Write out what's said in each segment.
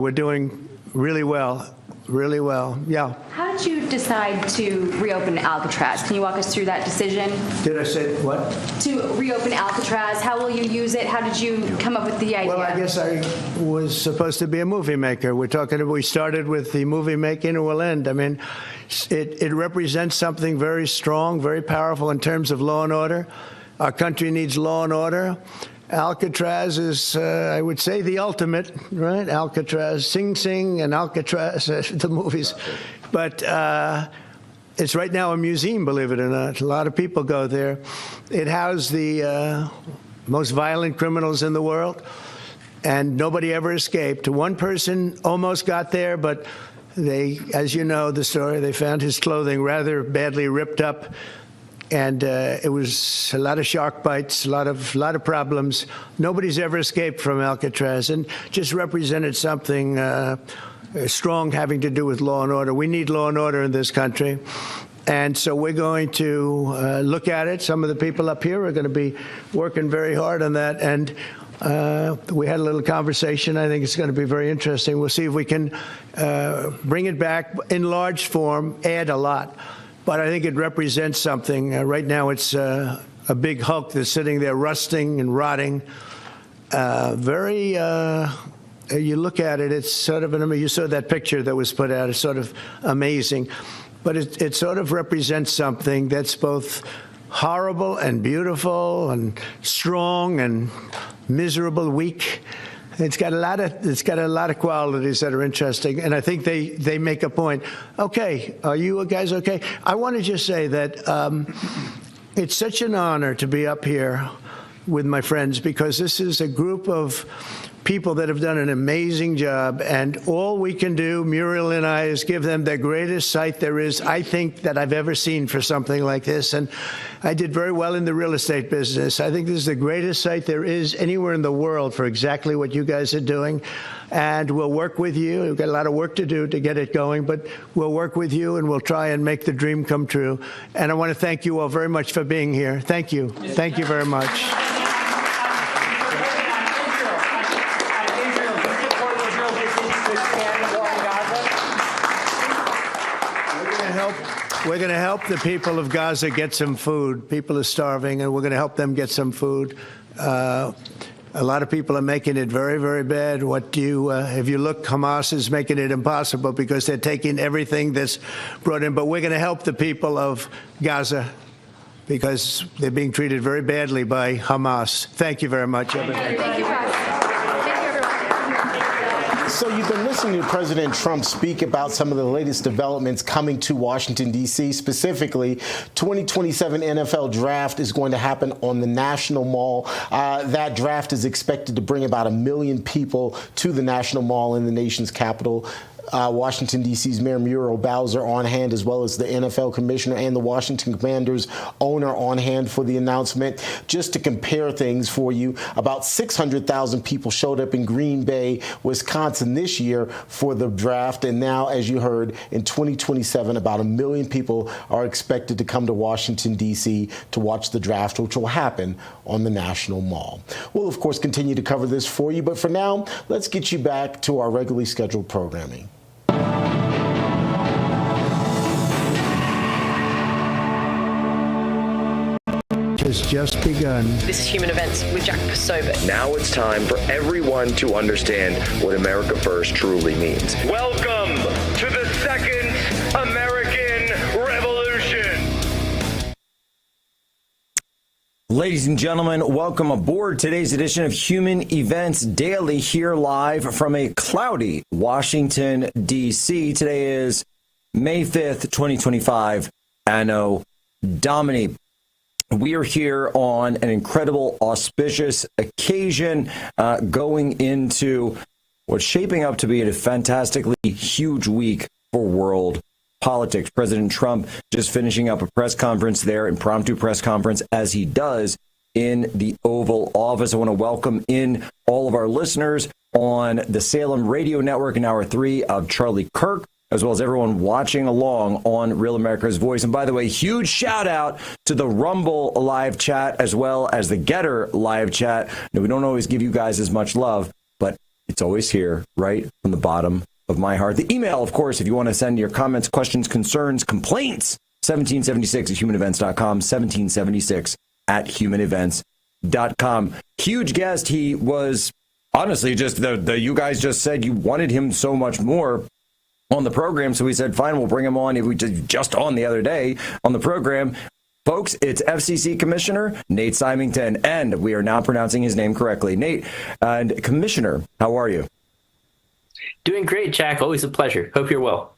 We're doing really well. Really well, yeah. How did you decide to reopen Alcatraz? Can you walk us through that decision? Did I say what? To reopen Alcatraz, how will you use it? How did you come up with the idea? Well, I guess I was supposed to be a movie maker. We started with the movie making and we'll end. I mean, it represents something very strong, very powerful in terms of law and order. Our country needs law and order. Alcatraz is, I would say, the ultimate, right? Alcatraz, Sing Sing and Alcatraz, the movies. But it's right now a museum, believe it or not. A lot of people go there. It housed the most violent criminals in the world, and nobody ever escaped. One person almost got there, but they, as you know the story, they found his clothing rather badly ripped up. And it was a lot of shark bites, a lot of problems. Nobody's ever escaped from Alcatraz, and just represented something strong having to do with law and order. We need law and order in this country, and so we're going to look at it. Some of the people up here are going to be working very hard on that, and we had a little conversation. I think it's going to be very interesting. We'll see if we can bring it back in large form, add a lot. But I think it represents something. Right now, it's a big hulk that's sitting there rusting and rotting. You look at it, it's sort of, you saw that picture that was put out. It's sort of amazing. But it sort of represents something that's both horrible and beautiful and strong and miserable, weak. It's got a lot of qualities that are interesting, and I think they make a point. Okay, are you guys okay? I want to just say that it's such an honor to be up here with my friends, because this is a group of people that have done an amazing job, and all we can do, Muriel and I, is give them the greatest sight there is, I think, that I've ever seen for something like this. And I did very well in the real estate business. I think this is the greatest site there is anywhere in the world for exactly what you guys are doing. And we'll work with you. We've got a lot of work to do to get it going, but we'll work with you and we'll try and make the dream come true. And I want to thank you all very much for being here. Thank you. Thank you very much. We're going to help the people of Gaza get some food. People are starving, and we're going to help them get some food. A lot of people are making it very, very bad. If you look, Hamas is making it impossible because they're taking everything that's brought in. But we're going to help the people of Gaza because they're being treated very badly by Hamas. Thank you very much, everybody. Thank you, So you've been listening to President Trump speak about some of the latest developments coming to Washington, D.C. Specifically, 2027 NFL draft is going to happen on the National Mall. That draft is expected to bring about 1 million people to the National Mall in the nation's capital. Washington, D.C.'s Mayor Muriel Bowser on hand, as well as the NFL commissioner and the Washington Commanders owner on hand for the announcement. Just to compare things for you, about 600,000 people showed up in Green Bay, Wisconsin this year for the draft. And now, as you heard, in 2027, about 1 million people are expected to come to Washington, D.C. to watch the draft, which will happen on the National Mall. We'll, of course, continue to cover this for you. But for now, let's get you back to our regularly scheduled programming. Has just begun. This is Human Events with Jack Posobiec. Now it's time for everyone to understand what America First truly means. Welcome to the Second American Revolution. Ladies and gentlemen, welcome aboard today's edition of Human Events Daily, here live from a cloudy Washington, D.C. Today is May 5th, 2025, Anno Domini. We are here on an incredible, auspicious occasion, going into what's shaping up to be a fantastically huge week for world politics. President Trump just finishing up a press conference there, impromptu press conference, as he does in the Oval Office. I want to welcome in all of our listeners on the Salem Radio Network in Hour 3 of Charlie Kirk, as well as everyone watching along on Real America's Voice. And by the way, huge shout out to the Rumble live chat as well as the Getter live chat. Now, we don't always give you guys as much love, but It's always here, right from the bottom of my heart. The email, of course, if you want to send your comments, questions, concerns, complaints, 1776 at humanevents.com, 1776 at humanevents.com. Huge guest. He was honestly just you guys just said you wanted him so much more on the program. So we said, fine, we'll bring him on. We just on the other day on the program. Folks, it's FCC Commissioner Nate Symington, and we are now pronouncing his name correctly. Nate, and Commissioner, how are you? Doing great, Jack. Always a pleasure. Hope you're well.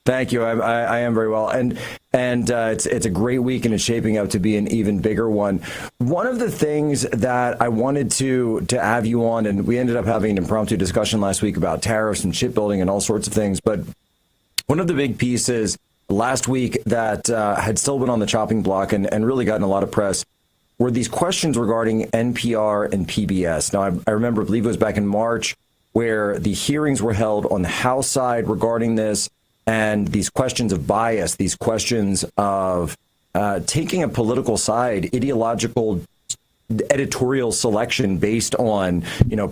Thank you. I am very well, and it's a great week, and it's shaping up to be an even bigger one. One of the things that I wanted to have you on, and we ended up having an impromptu discussion last week about tariffs and shipbuilding and all sorts of things, but one of the big pieces last week that had still been on the chopping block and really gotten a lot of press were these questions regarding NPR and PBS. Now, I remember, I believe it was back in March, where the hearings were held on the House side regarding this, and these questions of bias, these questions of taking a political side, ideological editorial selection based on,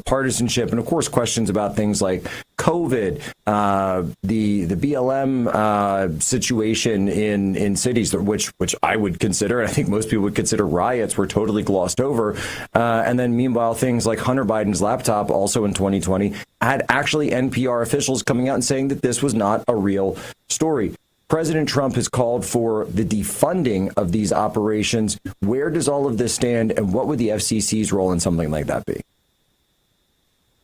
partisanship, and of course questions about things like COVID, the BLM situation in cities, which I would consider, and I think most people would consider, riots, were totally glossed over. And then meanwhile, things like Hunter Biden's laptop, also in 2020, had actually NPR officials coming out and saying that this was not a real story. President Trump has called for the defunding of these operations. Where does all of this stand, and what would the FCC's role in something like that be?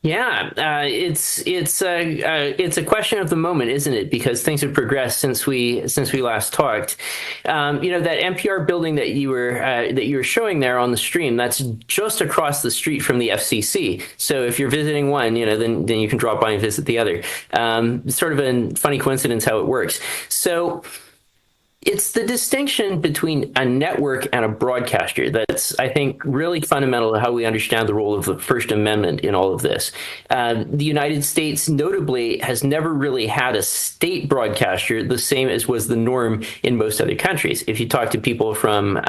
Yeah, it's a question of the moment, isn't it? Because things have progressed since we last talked. That NPR building that you were showing there on the stream, that's just across the street from the FCC. So if you're visiting one, then you can drop by and visit the other. It's sort of a funny coincidence how it works. So it's the distinction between a network and a broadcaster that's, I think, really fundamental to how we understand the role of the First Amendment in all of this. The United States, notably, has never really had a state broadcaster the same as was the norm in most other countries. If you talk to people from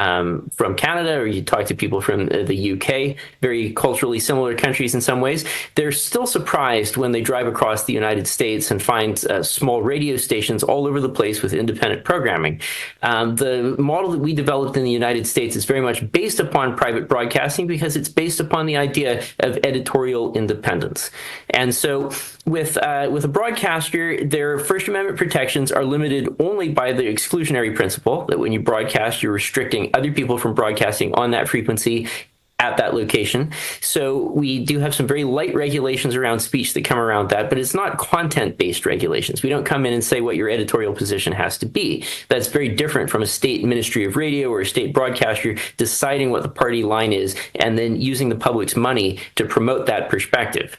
Canada, or you talk to people from the UK, very culturally similar countries in some ways, they're still surprised when they drive across the United States and find small radio stations all over the place with independent programming. The model that we developed in the United States is very much based upon private broadcasting because it's based upon the idea of editorial independence. And so with a broadcaster, their First Amendment protections are limited only by the exclusionary principle that when you broadcast, you're restricting other people from broadcasting on that frequency at that location. So we do have some very light regulations around speech that come around that, but it's not content-based regulations. We don't come in and say what your editorial position has to be. That's very different from a state ministry of radio or a state broadcaster deciding what the party line is and then using the public's money to promote that perspective.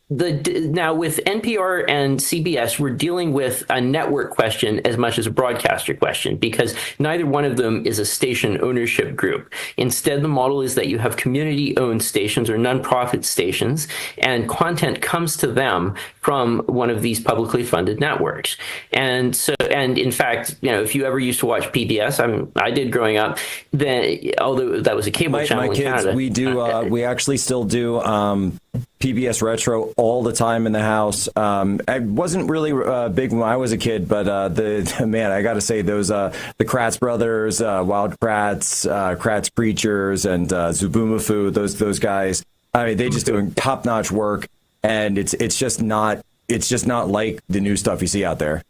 Now, with NPR and CBS, we're dealing with a network question as much as a broadcaster question because neither one of them is a station ownership group. Instead, the model is that you have community-owned stations or nonprofit stations, and content comes to them from one of these publicly funded networks. And in fact, if you ever used to watch PBS, I did growing up, then although that was a cable channel in Canada. We do. We actually still do. PBS Retro all the time in the house. I wasn't really big when I was a kid, but I got to say those the Kratz brothers, Wild Kratz, Kratz Creatures, and Zubumafu, those guys. I mean, they just doing top notch work, and it's just not like the new stuff you see out there.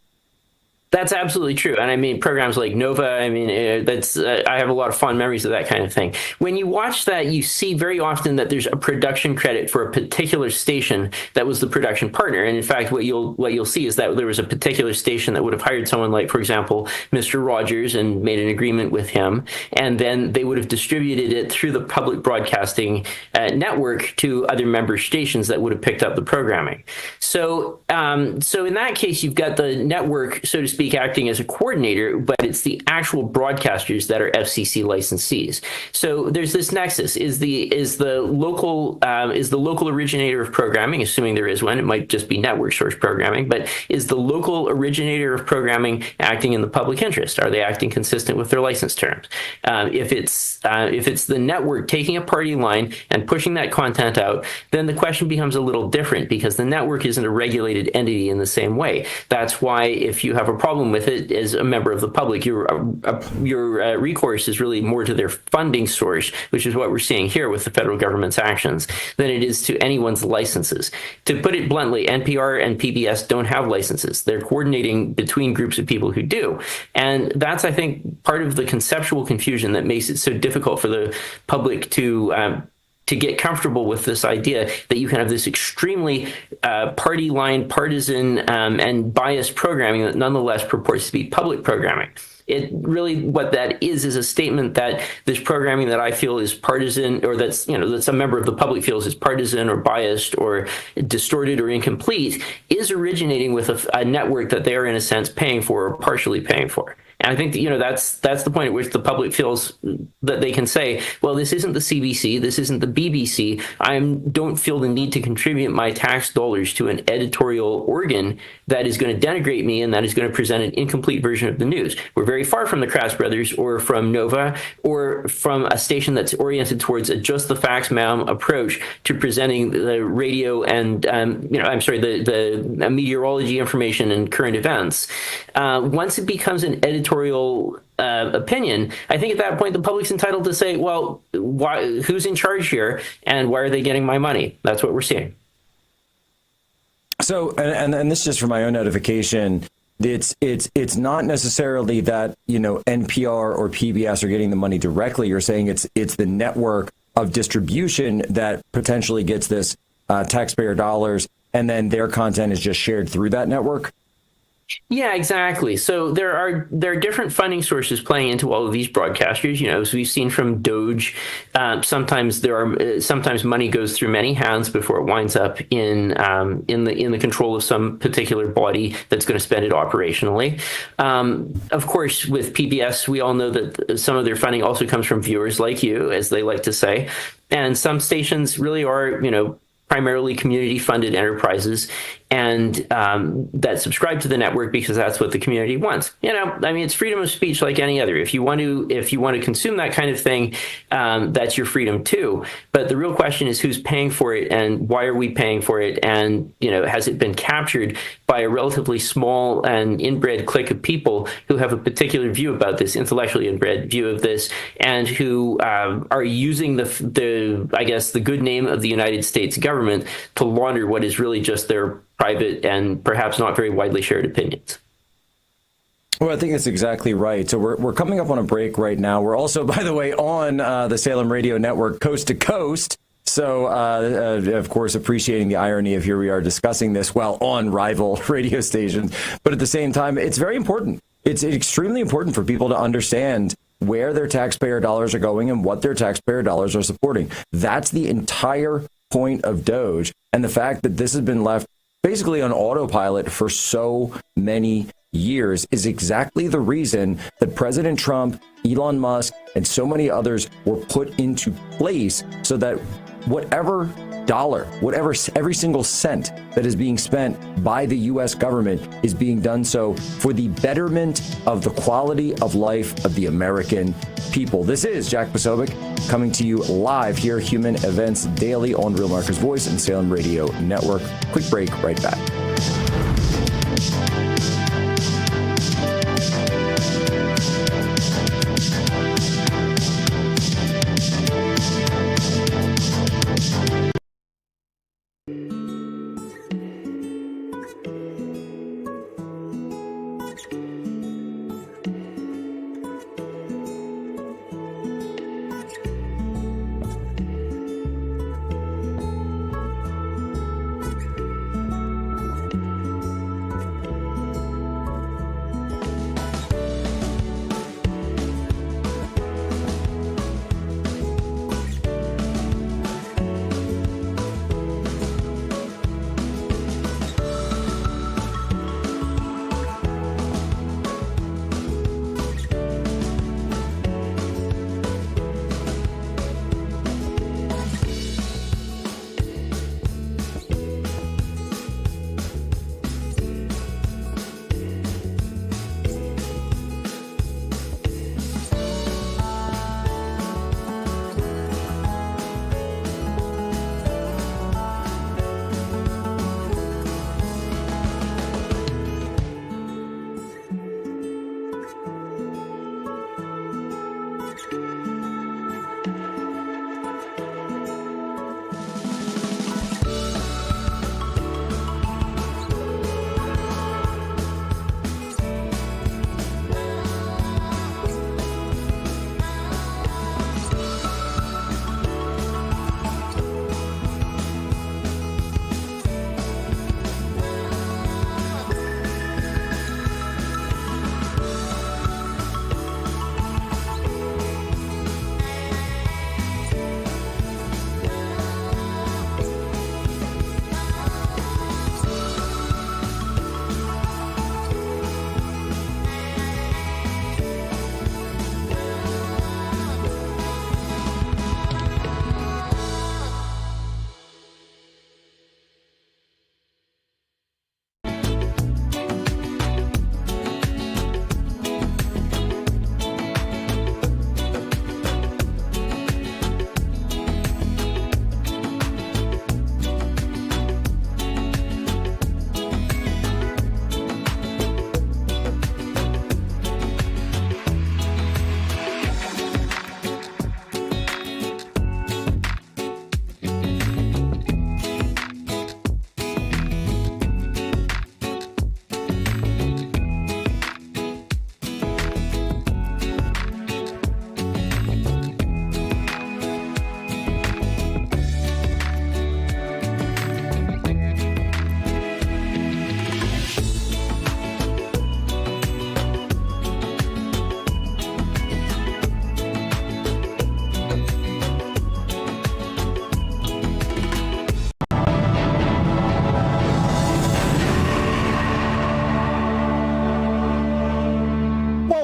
That's absolutely true. And I mean, programs like Nova, I have a lot of fond memories of that kind of thing. When you watch that, you see very often that there's a production credit for a particular station that was the production partner. And in fact, what you'll see is that there was a particular station that would have hired someone like, for example, Mr. Rogers and made an agreement with him. And then they would have distributed it through the public broadcasting network to other member stations that would have picked up the programming. So in that case, you've got the network, so to speak, speak, acting as a coordinator, but it's the actual broadcasters that are FCC licensees. So there's this nexus: is the local originator of programming, assuming there is one, it might just be network source programming, but is the local originator of programming acting in the public interest? Are they acting consistent with their license terms? If it's the network taking a party line and pushing that content out, then the question becomes a little different, because the network isn't a regulated entity in the same way. That's why if you have a problem with it as a member of the public, your recourse is really more to their funding source, which is what we're seeing here with the federal government's actions, than it is to anyone's licenses. To put it bluntly, NPR and PBS don't have licenses. They're coordinating between groups of people who do. And that's, I think, part of the conceptual confusion that makes it so difficult for the public to get comfortable with this idea that you can have this extremely party line, partisan, and biased programming that nonetheless purports to be public programming. It really, what that is a statement that this programming that I feel is partisan, or that's a member of the public feels is partisan or biased or distorted or incomplete, is originating with a network that they are in a sense paying for or partially paying for. And I think that, that's the point at which the public feels that they can say, well, this isn't the CBC, this isn't the BBC. I don't feel the need to contribute my tax dollars to an editorial organ that is going to denigrate me and that is going to present an incomplete version of the news. We're very far from the Krass brothers or from Nova or from a station that's oriented towards a just the facts, ma'am approach to presenting the radio and, the meteorology information and current events. Once it becomes an editorial opinion, I think at that point the public's entitled to say, well, who's in charge here and why are they getting my money? That's what we're seeing. So, and this is just for my own notification, it's not necessarily that, NPR or PBS are getting the money directly. You're saying it's the network of distribution that potentially gets this taxpayer dollars, and then their content is just shared through that network. Yeah, exactly. So there are different funding sources playing into all of these broadcasters. As we've seen from Doge, sometimes money goes through many hands before it winds up in the control of some particular body that's going to spend it operationally. Of course, with PBS, we all know that some of their funding also comes from viewers like you, as they like to say, and some stations really are, primarily community-funded enterprises, and that subscribe to the network because that's what the community wants. It's freedom of speech like any other. If you want to consume that kind of thing, that's your freedom too. But the real question is who's paying for it and why are we paying for it? And has it been captured by a relatively small and inbred clique of people who have a particular view about this, intellectually inbred view of this, and who are using the good name of the United States government to launder what is really just their private and perhaps not very widely shared opinions. Well, I think that's exactly right. So we're coming up on a break right now. We're also, by the way, on the Salem Radio Network coast to coast. So, of course, appreciating the irony of here we are discussing this while on rival radio stations. But at the same time, it's very important. It's extremely important for people to understand where their taxpayer dollars are going and what their taxpayer dollars are supporting. That's the entire point of Doge. And the fact that this has been left basically on autopilot for so many years is exactly the reason that President Trump, Elon Musk, and so many others were put into place so that whatever dollar, every single cent that is being spent by the U.S. government is being done so for the betterment of the quality of life of the American people. This is Jack Posobiec coming to you live here, Human Events Daily on Real America's Voice and Salem Radio Network. Quick break, right back.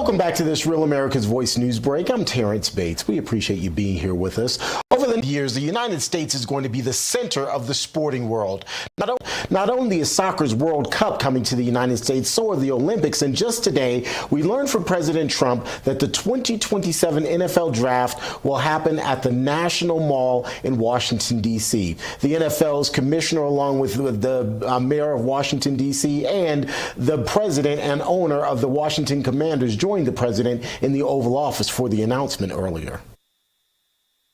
Welcome back to this Real America's Voice news break. I'm Terrence Bates. We appreciate you being here with us. Over the years, the United States is going to be the center of the sporting world. Not only is soccer's World Cup coming to the United States, so are the Olympics. And just today, we learned from President Trump that the 2027 NFL Draft will happen at the National Mall in Washington, D.C. The NFL's commissioner, along with the mayor of Washington, D.C., and the president and owner of the Washington Commanders joined the president in the Oval Office for the announcement earlier.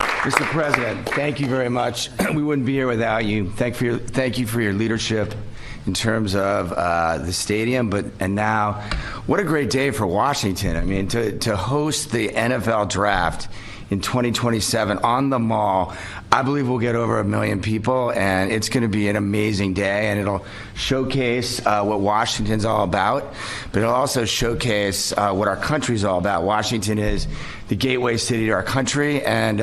Mr. President, thank you very much. We wouldn't be here without you. Thank you for your leadership in terms of the stadium, and now, what a great day for Washington. I mean, to host the NFL Draft in 2027 on the Mall. I believe we'll get over 1 million people, and it's going to be an amazing day, and it'll showcase what Washington's all about, but it'll also showcase what our country's all about. Washington is the gateway city to our country, and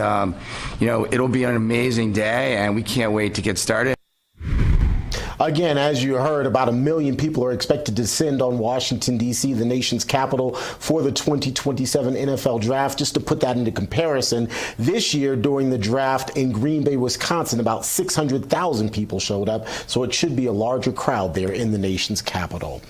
it'll be an amazing day, and we can't wait to get started. Again, as you heard, about 1 million people are expected to descend on Washington, D.C., the nation's capital, for the 2027 NFL Draft. Just to put that into comparison, this year during the draft in Green Bay, Wisconsin, about 600,000 people showed up, so it should be a larger crowd there in the nation's capital.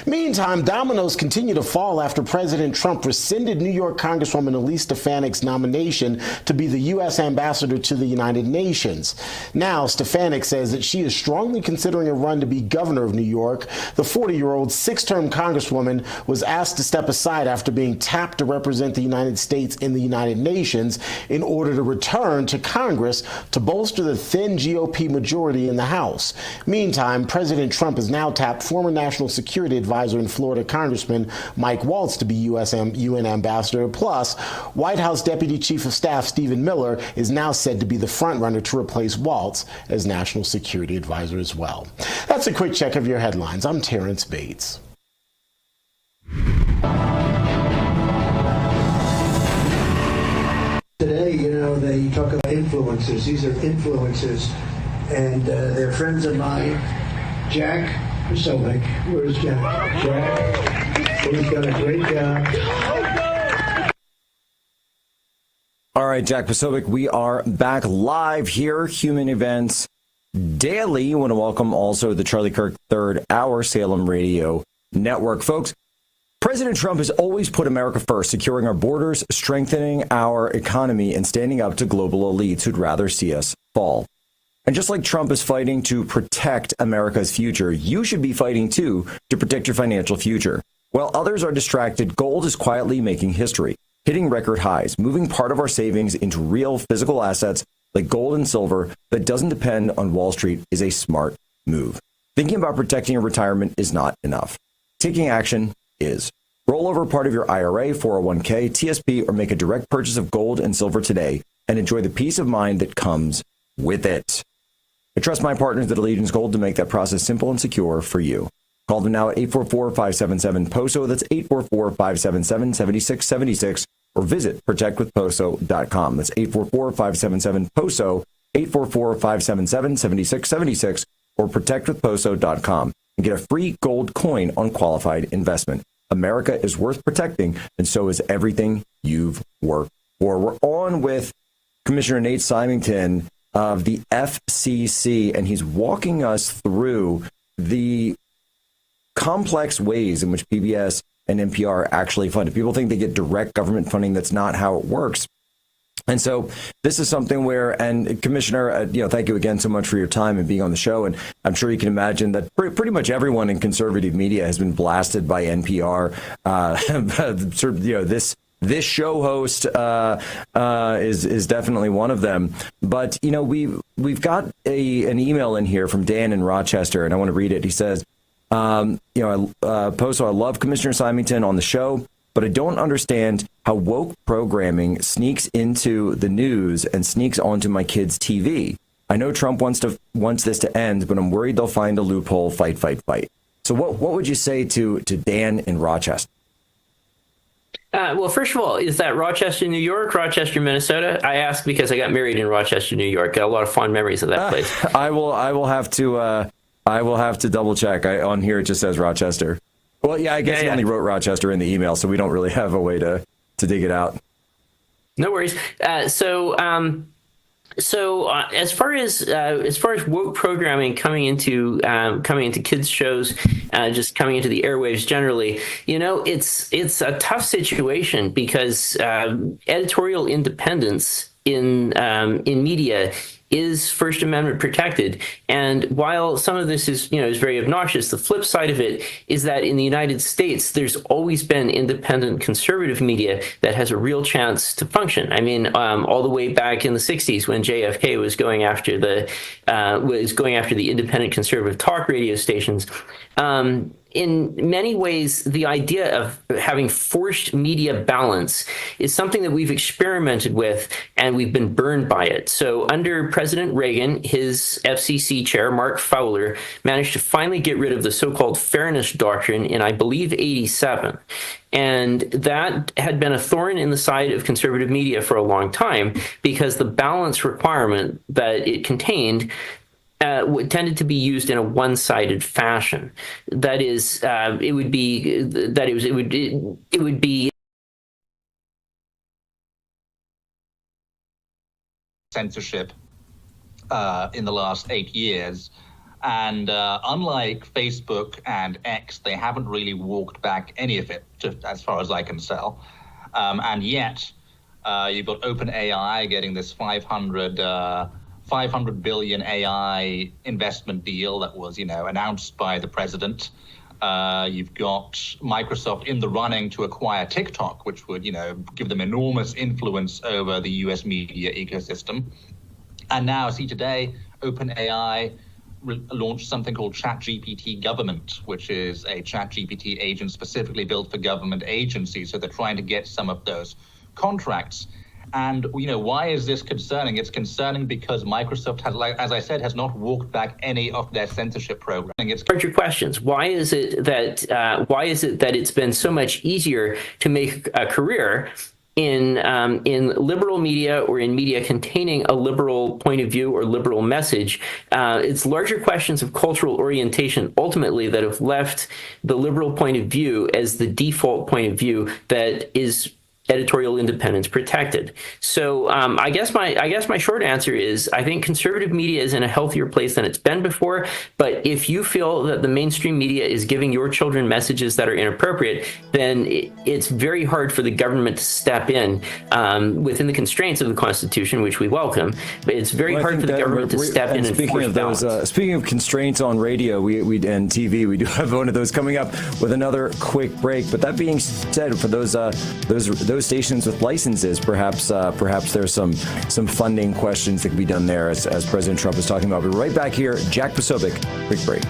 Meantime, dominoes continue to fall after President Trump rescinded New York Congresswoman Elise Stefanik's nomination to be the U.S. ambassador to the United Nations. Now, Stefanik says that she is strongly considering a run to be governor of New York. The 40-year-old six-term congresswoman was asked to step aside after being tapped to represent the United States in the United Nations in order to return to Congress to bolster the thin GOP majority in the House. Meantime, President Trump has now tapped former National Security Advisor and Florida Congressman Mike Waltz to be UN ambassador. Plus, White House Deputy Chief of Staff Stephen Miller is now said to be the front-runner to replace Waltz as National Security Advisor as well. That's a quick check of your headlines. I'm Terrence Bates. Today, they talk about influencers. These are influencers, and they're friends of mine. Jack Posobiec. Where's Jack? Jack, he's done a great job. All right, Jack Posobiec, we are back live here, Human Events Daily. You want to welcome also the Charlie Kirk Third Hour Salem Radio Network. Folks, President Trump has always put America first, securing our borders, strengthening our economy, and standing up to global elites who'd rather see us fall. And just like Trump is fighting to protect America's future, you should be fighting too to protect your financial future. While others are distracted, gold is quietly making history, hitting record highs, moving part of our savings into real physical assets like gold and silver that doesn't depend on Wall Street is a smart move. Thinking about protecting your retirement is not enough. Taking action is. Roll over part of your IRA, 401k, TSP, or make a direct purchase of gold and silver today and enjoy the peace of mind that comes with it. I trust my partners at Allegiance Gold to make that process simple and secure for you. Call them now at 844-577-POSO. That's 844-577-7676. Or visit protectwithposo.com. That's 844-577-POSO, 844-577-7676, or protectwithposo.com, and get a free gold coin on qualified investment. America is worth protecting, and so is everything you've worked for. We're on with Commissioner Nate Symington of the FCC, and he's walking us through the complex ways in which PBS and NPR are actually funded. People think they get direct government funding. That's not how it works. And so this is something where, and Commissioner, thank you again so much for your time and being on the show. And I'm sure you can imagine that pretty much everyone in conservative media has been blasted by NPR. This show host is definitely one of them. But we've got an email in here from Dan in Rochester, and I want to read it. He says, Poso, I love Commissioner Symington on the show, but I don't understand how woke programming sneaks into the news and sneaks onto my kids' TV. I know Trump wants this to end, but I'm worried they'll find a loophole. Fight. So what would you say to Dan in Rochester? Well, first of all, is that Rochester, New York, Rochester, Minnesota? I ask because I got married in Rochester, New York. Got a lot of fond memories of that place. I will have to double check. On here it just says Rochester. Well, yeah, I guess he only wrote Rochester in the email, so we don't really have a way to dig it out. No worries. So as far as woke programming coming into kids shows, just coming into the airwaves generally, it's a tough situation because editorial independence in media is First Amendment protected. And while some of this is very obnoxious, the flip side of it is that in the United States, there's always been independent conservative media that has a real chance to function. I mean, all the way back in the 60s when JFK was going after the independent conservative talk radio stations. In many ways, the idea of having forced media balance is something that we've experimented with, and we've been burned by it. So under President Reagan, his FCC chair, Mark Fowler, managed to finally get rid of the so-called fairness doctrine in, I believe, 87. And that had been a thorn in the side of conservative media for a long time because the balance requirement that it contained tended to be used in a one-sided fashion. That is, it would be censorship in the last 8 years. And unlike Facebook and X, they haven't really walked back any of it, just as far as I can tell. And yet, you've got OpenAI getting this 500 billion AI investment deal that was, announced by the president. You've got Microsoft in the running to acquire TikTok, which would, give them enormous influence over the US media ecosystem. And now, see today, OpenAI launched something called ChatGPT Government, which is a ChatGPT agent specifically built for government agencies. So they're trying to get some of those contracts. And, why is this concerning? It's concerning because Microsoft has, as I said, has not walked back any of their censorship programming. It's your questions. Why is it that it's been so much easier to make a career in liberal media or in media containing a liberal point of view or liberal message? It's larger questions of cultural orientation ultimately that have left the liberal point of view as the default point of view that is editorial independence protected. So I guess my short answer is I think conservative media is in a healthier place than it's been before. But if you feel that the mainstream media is giving your children messages that are inappropriate, then it's very hard for the government to step in within the constraints of the Constitution, which we welcome. But it's very hard for the government to step in and force balance. Speaking of constraints on radio and TV, we do have one of those coming up with another quick break. But that being said, for those stations with licenses, perhaps there's some funding questions that can be done there, as President Trump was talking about. We'll be right back here. Jack Posobiec, quick break.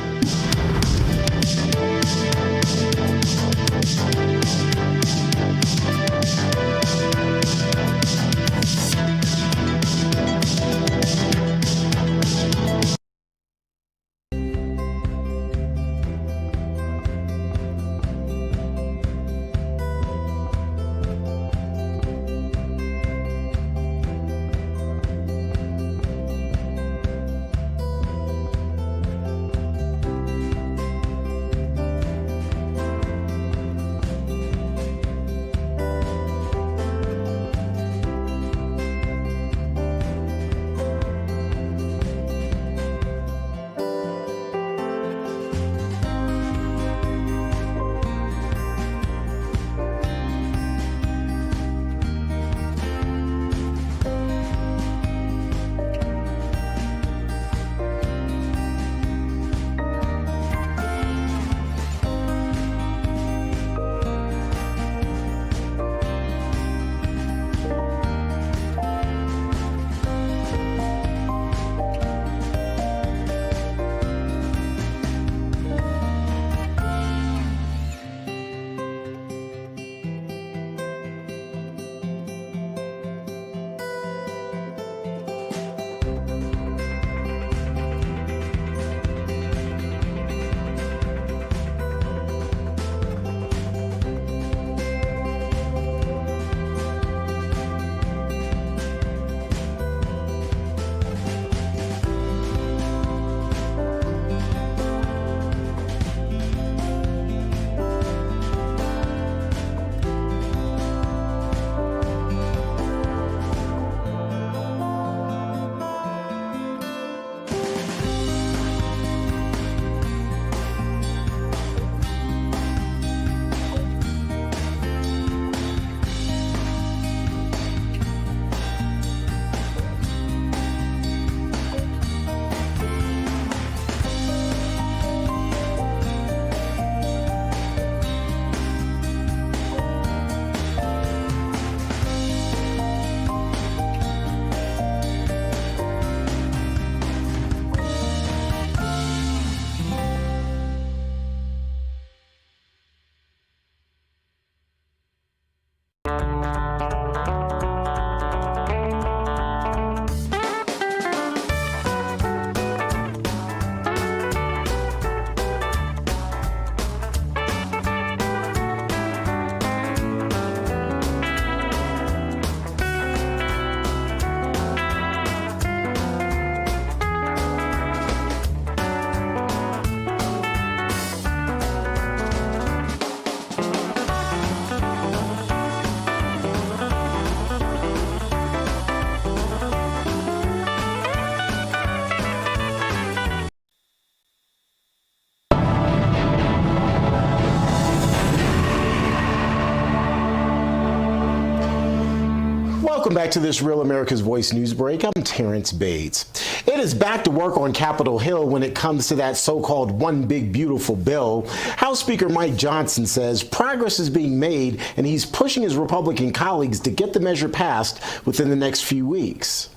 Welcome back to this Real America's Voice news break. I'm Terrence Bates. It is back to work on Capitol Hill when it comes to that so-called one big beautiful bill. House Speaker Mike Johnson says progress is being made and he's pushing his Republican colleagues to get the measure passed within the next few weeks.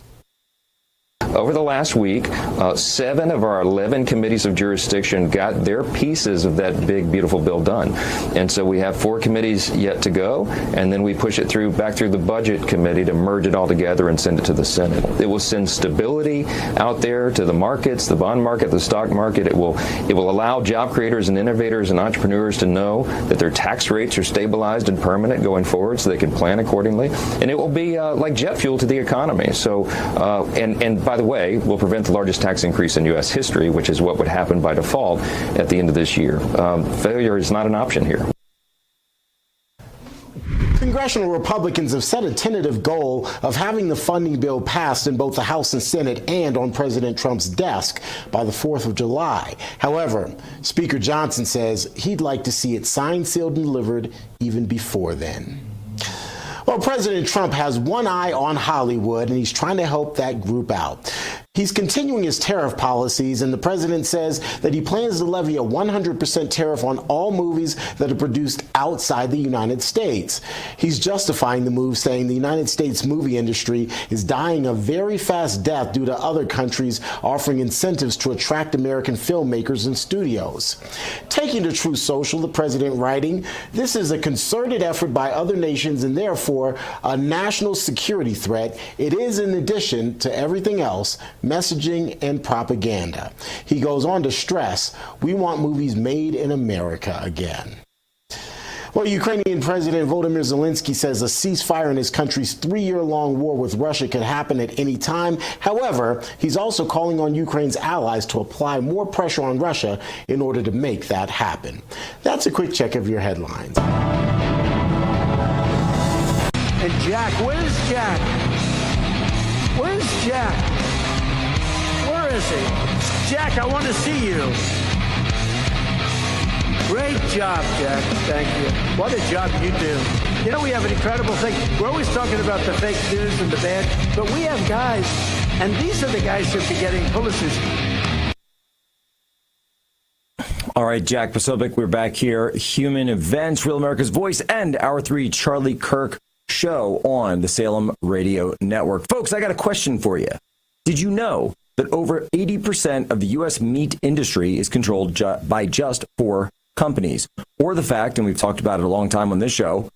Over the last week, 7 of our 11 committees of jurisdiction got their pieces of that big, beautiful bill done. And so we have 4 committees yet to go, and then we push it back through the Budget Committee to merge it all together and send it to the Senate. It will send stability out there to the markets, the bond market, the stock market. It will allow job creators and innovators and entrepreneurs to know that their tax rates are stabilized and permanent going forward so they can plan accordingly. And it will be like jet fuel to the economy. So, and by the way, will prevent the largest tax increase in U.S. history, which is what would happen by default at the end of this year. Failure is not an option here. Congressional Republicans have set a tentative goal of having the funding bill passed in both the House and Senate and on President Trump's desk by the 4th of July. However, Speaker Johnson says he'd like to see it signed, sealed, and delivered even before then. Well, President Trump has one eye on Hollywood, and he's trying to help that group out. He's continuing his tariff policies, and the president says that he plans to levy a 100% tariff on all movies that are produced outside the United States. He's justifying the move, saying the United States movie industry is dying a very fast death due to other countries offering incentives to attract American filmmakers and studios. Taking to Truth Social, the president writing, "This is a concerted effort by other nations and therefore a national security threat. It is, in addition to everything else, messaging and propaganda." He goes on to stress, we want movies made in America again. Well, Ukrainian President Volodymyr Zelensky says a ceasefire in his country's 3-year-long war with Russia could happen at any time. However, he's also calling on Ukraine's allies to apply more pressure on Russia in order to make that happen. That's a quick check of your headlines. And Jack, where's Jack? Where's Jack? Where is he? Jack, I want to see you. Great job, Jack. Thank you. What a job you do. You know, we have an incredible thing. We're always talking about the fake news and the bad, but we have guys, and these are the guys who should be getting Pulitzers. All right, Jack Posobiec, we're back here. Human Events, Real America's Voice, and our 3 Charlie Kirk show on the Salem Radio Network. Folks, I got a question for you. Did you know that over 80% of the U.S. meat industry is controlled by just 4 companies? Or the fact, and we've talked about it a long time on this show,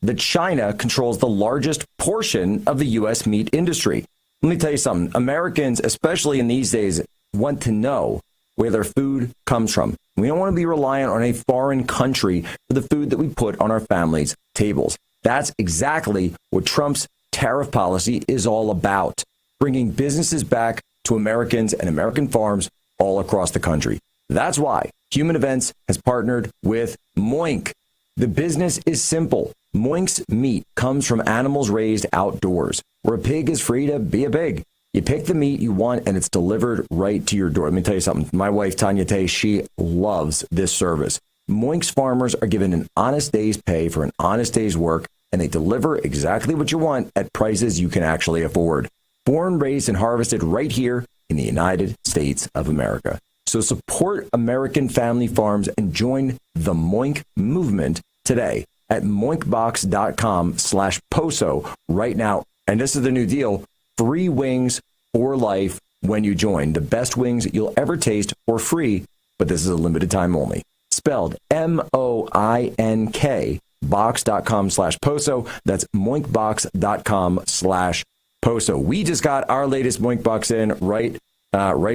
that China controls the largest portion of the U.S. meat industry. Let me tell you something. Americans, especially in these days, want to know where their food comes from. We don't want to be reliant on a foreign country for the food that we put on our families' tables. That's exactly what Trump's tariff policy is all about, bringing businesses back to Americans and American farms all across the country. That's why Human Events has partnered with Moink. The business is simple. Moink's meat comes from animals raised outdoors, where a pig is free to be a pig. You pick the meat you want, and it's delivered right to your door. Let me tell you something. My wife, Tanya Tay, she loves this service. Moink's farmers are given an honest day's pay for an honest day's work, and they deliver exactly what you want at prices you can actually afford. Born, raised, and harvested right here in the United States of America. So support American family farms and join the Moink movement today at moinkbox.com/POSO right now. And this is the new deal. Free wings for life when you join. The best wings you'll ever taste for free, but this is a limited time only. Spelled MOINK moinkbox.com/poso. That's moinkbox.com/poso. We just got our latest Moink Box in right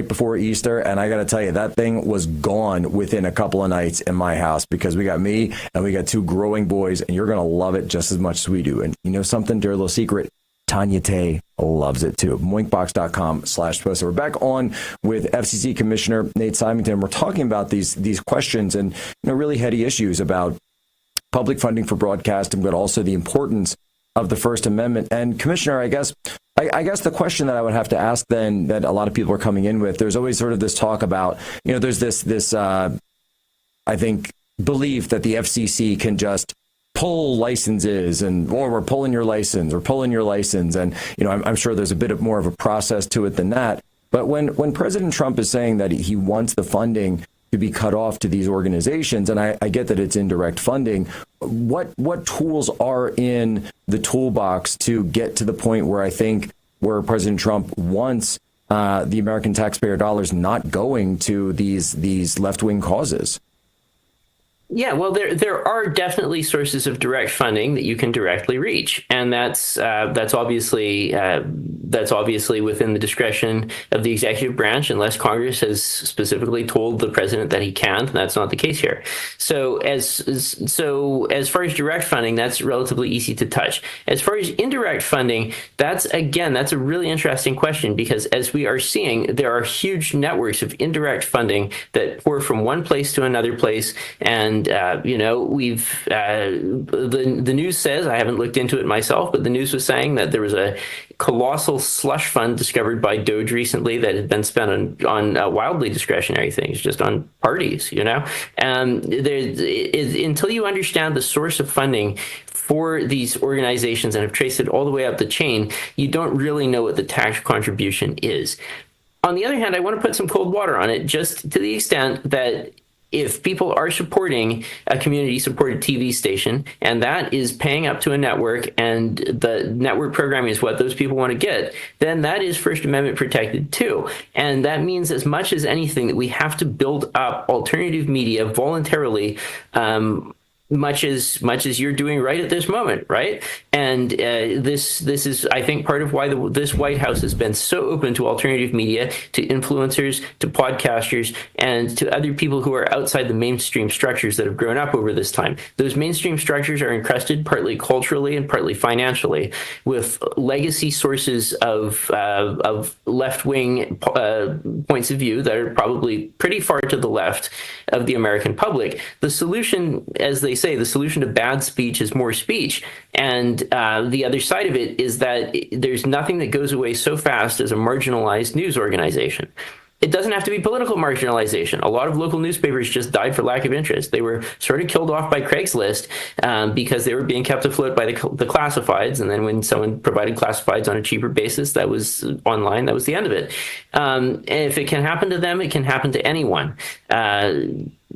before Easter, and I got to tell you, that thing was gone within a couple of nights in my house, because we got me and we got two growing boys, and you're going to love it just as much as we do. And you know something, dirty little secret, Tanya Tay loves it too. Moinkbox.com/post. We're back on with FCC Commissioner Nate Symington. We're talking about these questions and really heady issues about public funding for broadcasting, but also the importance of the First Amendment. And Commissioner, I guess the question that I would have to ask then, that a lot of people are coming in with, there's always sort of this talk about, there's this I think, belief that the FCC can just pull licenses, or we're pulling your license, and I'm sure there's a bit more of a process to it than that. But when President Trump is saying that he wants the funding to be cut off to these organizations, and I get that it's indirect funding, what tools are in the toolbox to get to the point where President Trump wants the American taxpayer dollars not going to these left-wing causes? Yeah, well, there are definitely sources of direct funding that you can directly reach, and that's obviously within the discretion of the executive branch, unless Congress has specifically told the president that he can't. And that's not the case here. So as far as direct funding, that's relatively easy to touch. As far as indirect funding, that's a really interesting question, because as we are seeing, there are huge networks of indirect funding that pour from one place to another place, and we've the news says, I haven't looked into it myself, but the news was saying that there was a colossal slush fund discovered by Doge recently that had been spent on wildly discretionary things, just on parties. Until you understand the source of funding for these organizations and have traced it all the way up the chain, you don't really know what the tax contribution is. On the other hand, I want to put some cold water on it, just to the extent that if people are supporting a community-supported TV station, and that is paying up to a network, and the network programming is what those people want to get, then that is First Amendment protected too. And that means, as much as anything, that we have to build up alternative media voluntarily, much as you're doing right at this moment, right? And this is, I think, part of why this White House has been so open to alternative media, to influencers, to podcasters, and to other people who are outside the mainstream structures that have grown up over this time. Those mainstream structures are encrusted partly culturally and partly financially with legacy sources of left-wing points of view that are probably pretty far to the left of the American public. The solution, as they say, the solution to bad speech is more speech. And the other side of it is that there's nothing that goes away so fast as a marginalized news organization. It doesn't have to be political marginalization. A lot of local newspapers just died for lack of interest. They were sort of killed off by Craigslist because they were being kept afloat by the classifieds. And then when someone provided classifieds on a cheaper basis, that was online, that was the end of it. And if it can happen to them, it can happen to anyone.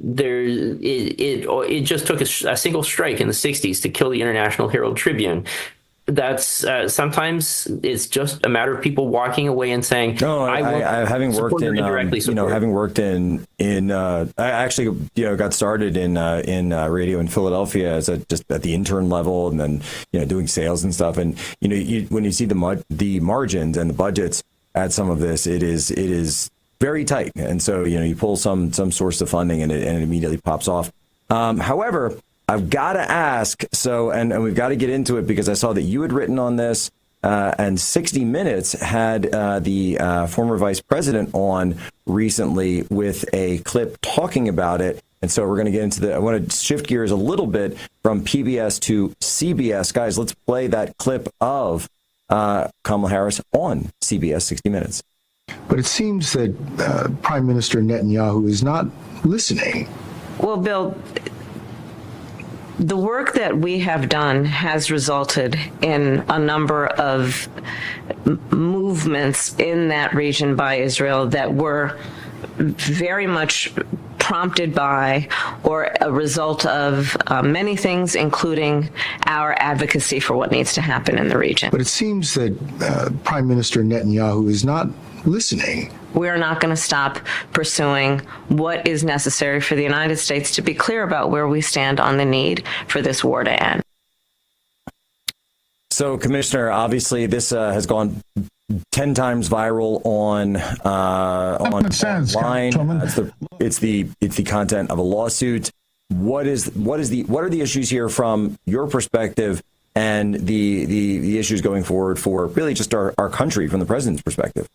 It just took a single strike in the 60s to kill the International Herald Tribune. That's sometimes it's just a matter of people walking away and saying, "No, having worked in, having worked in, I actually, got started in radio in Philadelphia as just at the intern level, and then doing sales and stuff. And when you see the margins and the budgets at some of this, it is very tight. And so you pull some source of funding and it immediately pops off. However, I've got to ask, and we've got to get into it, because I saw that you had written on this, and 60 Minutes had the former vice president on recently with a clip talking about it. And so we're going to get into I want to shift gears a little bit from PBS to CBS. Guys, let's play that clip of Kamala Harris on CBS 60 Minutes. But it seems that Prime Minister Netanyahu is not listening. Well, Bill, the work that we have done has resulted in a number of movements in that region by Israel that were very much prompted by or a result of many things, including our advocacy for what needs to happen in the region. But it seems that Prime Minister Netanyahu is not listening. We're not going to stop pursuing what is necessary for the United States to be clear about where we stand on the need for this war to end. So, Commissioner, obviously this has gone 10 times viral online. It's the content of a lawsuit. What are the issues here from your perspective, and the issues going forward for really just our country from the president's perspective?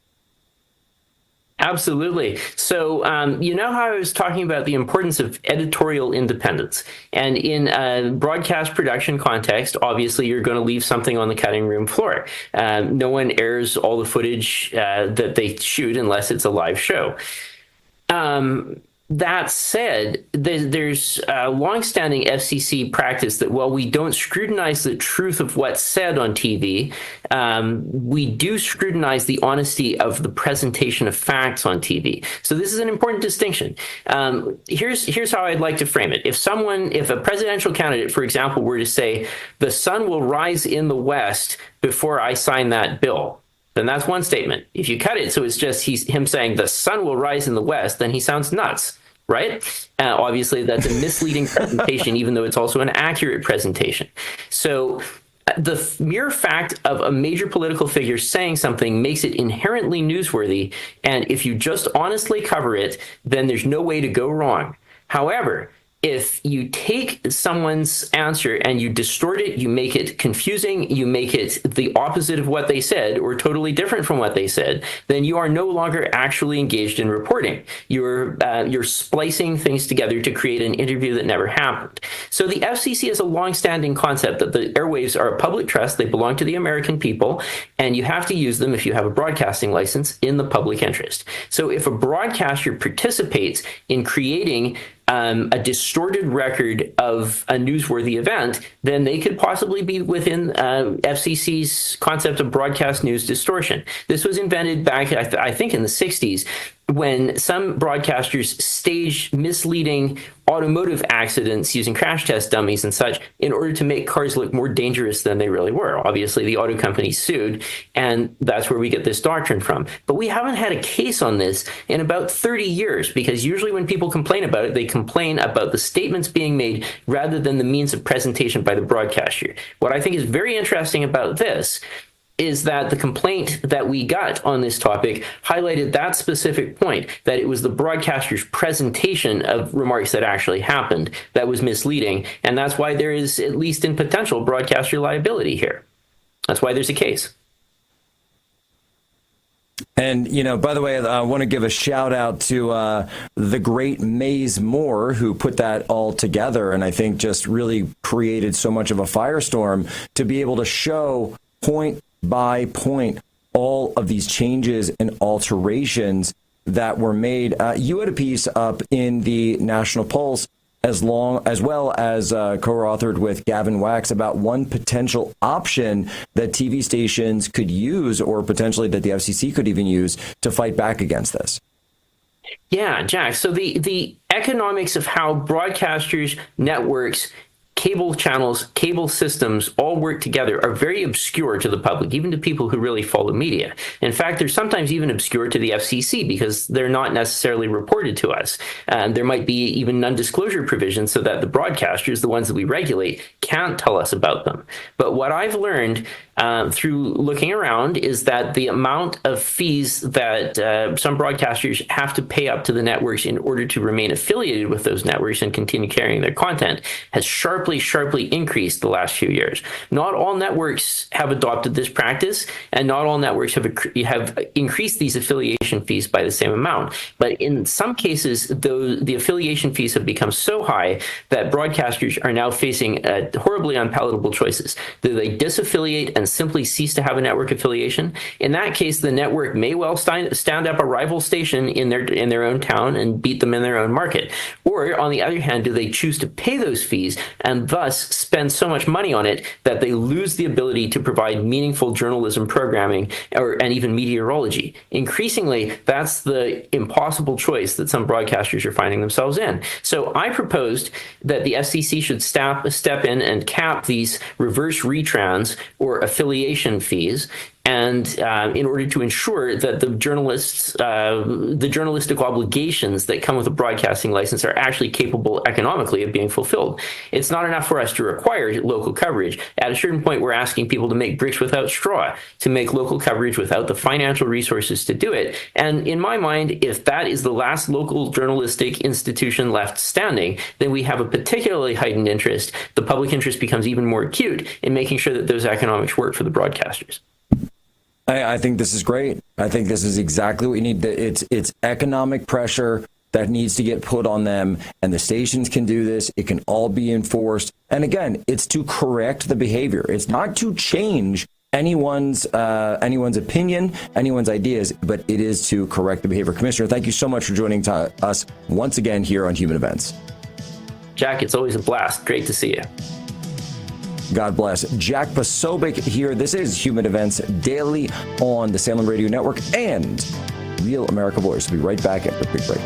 Absolutely. So, you know how I was talking about the importance of editorial independence? And in a broadcast production context, obviously, you're going to leave something on the cutting room floor. No one airs all the footage that they shoot unless it's a live show. That said, there's a longstanding FCC practice that while we don't scrutinize the truth of what's said on TV, we do scrutinize the honesty of the presentation of facts on TV. So this is an important distinction. Here's how I'd like to frame it. If a presidential candidate, for example, were to say, the sun will rise in the West before I sign that bill, then that's one statement. If you cut it so it's just him saying the sun will rise in the West, then he sounds nuts, right? Obviously, that's a misleading presentation, even though it's also an accurate presentation. So the mere fact of a major political figure saying something makes it inherently newsworthy. And if you just honestly cover it, then there's no way to go wrong. However, if you take someone's answer and you distort it, you make it confusing, you make it the opposite of what they said or totally different from what they said, then you are no longer actually engaged in reporting. You're splicing things together to create an interview that never happened. So the FCC is a longstanding concept that the airwaves are a public trust. They belong to the American people, and you have to use them if you have a broadcasting license in the public interest. So if a broadcaster participates in creating a distorted record of a newsworthy event, then they could possibly be within FCC's concept of broadcast news distortion. This was invented back, I think, in the 60s, when some broadcasters staged misleading automotive accidents using crash test dummies and such in order to make cars look more dangerous than they really were. Obviously, the auto companies sued, and that's where we get this doctrine from. But we haven't had a case on this in about 30 years, because usually when people complain about it, they complain about the statements being made rather than the means of presentation by the broadcaster. What I think is very interesting about this is that the complaint that we got on this topic highlighted that specific point, that it was the broadcaster's presentation of remarks that actually happened that was misleading, and that's why there is, at least in potential, broadcaster liability here. That's why there's a case. And, by the way, I want to give a shout out to the great Maze Moore, who put that all together, and I think just really created so much of a firestorm to be able to show point by point all of these changes and alterations that were made. You had a piece up in the National Pulse as well as co-authored with Gavin Wax about one potential option that TV stations could use, or potentially that the FCC could even use, to fight back against this. Yeah, Jack. So the economics of how broadcasters, networks, cable channels, cable systems all work together are very obscure to the public, even to people who really follow media. In fact, they're sometimes even obscure to the FCC because they're not necessarily reported to us. There might be even non-disclosure provisions so that the broadcasters, the ones that we regulate, can't tell us about them. But what I've learned through looking around is that the amount of fees that some broadcasters have to pay up to the networks in order to remain affiliated with those networks and continue carrying their content has sharply increased the last few years. Not all networks have adopted this practice, and not all networks have increased these affiliation fees by the same amount. But in some cases, the affiliation fees have become so high that broadcasters are now facing horribly unpalatable choices. Do they disaffiliate and and simply cease to have a network affiliation, in that case, the network may well stand up a rival station in their own town and beat them in their own market. Or, on the other hand, do they choose to pay those fees and thus spend so much money on it that they lose the ability to provide meaningful journalism programming and even meteorology? Increasingly, that's the impossible choice that some broadcasters are finding themselves in. So I proposed that the FCC should step in and cap these reverse retrans or affiliation fees, and in order to ensure that the journalistic obligations that come with a broadcasting license are actually capable economically of being fulfilled. It's not enough for us to require local coverage. At a certain point, we're asking people to make bricks without straw, to make local coverage without the financial resources to do it. And in my mind, if that is the last local journalistic institution left standing, then we have a particularly heightened interest. The public interest becomes even more acute in making sure that those economics work for the broadcasters. I think this is great. I think this is exactly what you need. It's economic pressure that needs to get put on them, and the stations can do this. It can all be enforced. And again, it's to correct the behavior. It's not to change anyone's opinion, anyone's ideas, but it is to correct the behavior. Commissioner, thank you so much for joining us once again here on Human Events. Jack, it's always a blast. Great to see you. God bless. Jack Posobiec here. This is Human Events Daily on the Salem Radio Network and Real America Voice. We'll be right back after a quick break.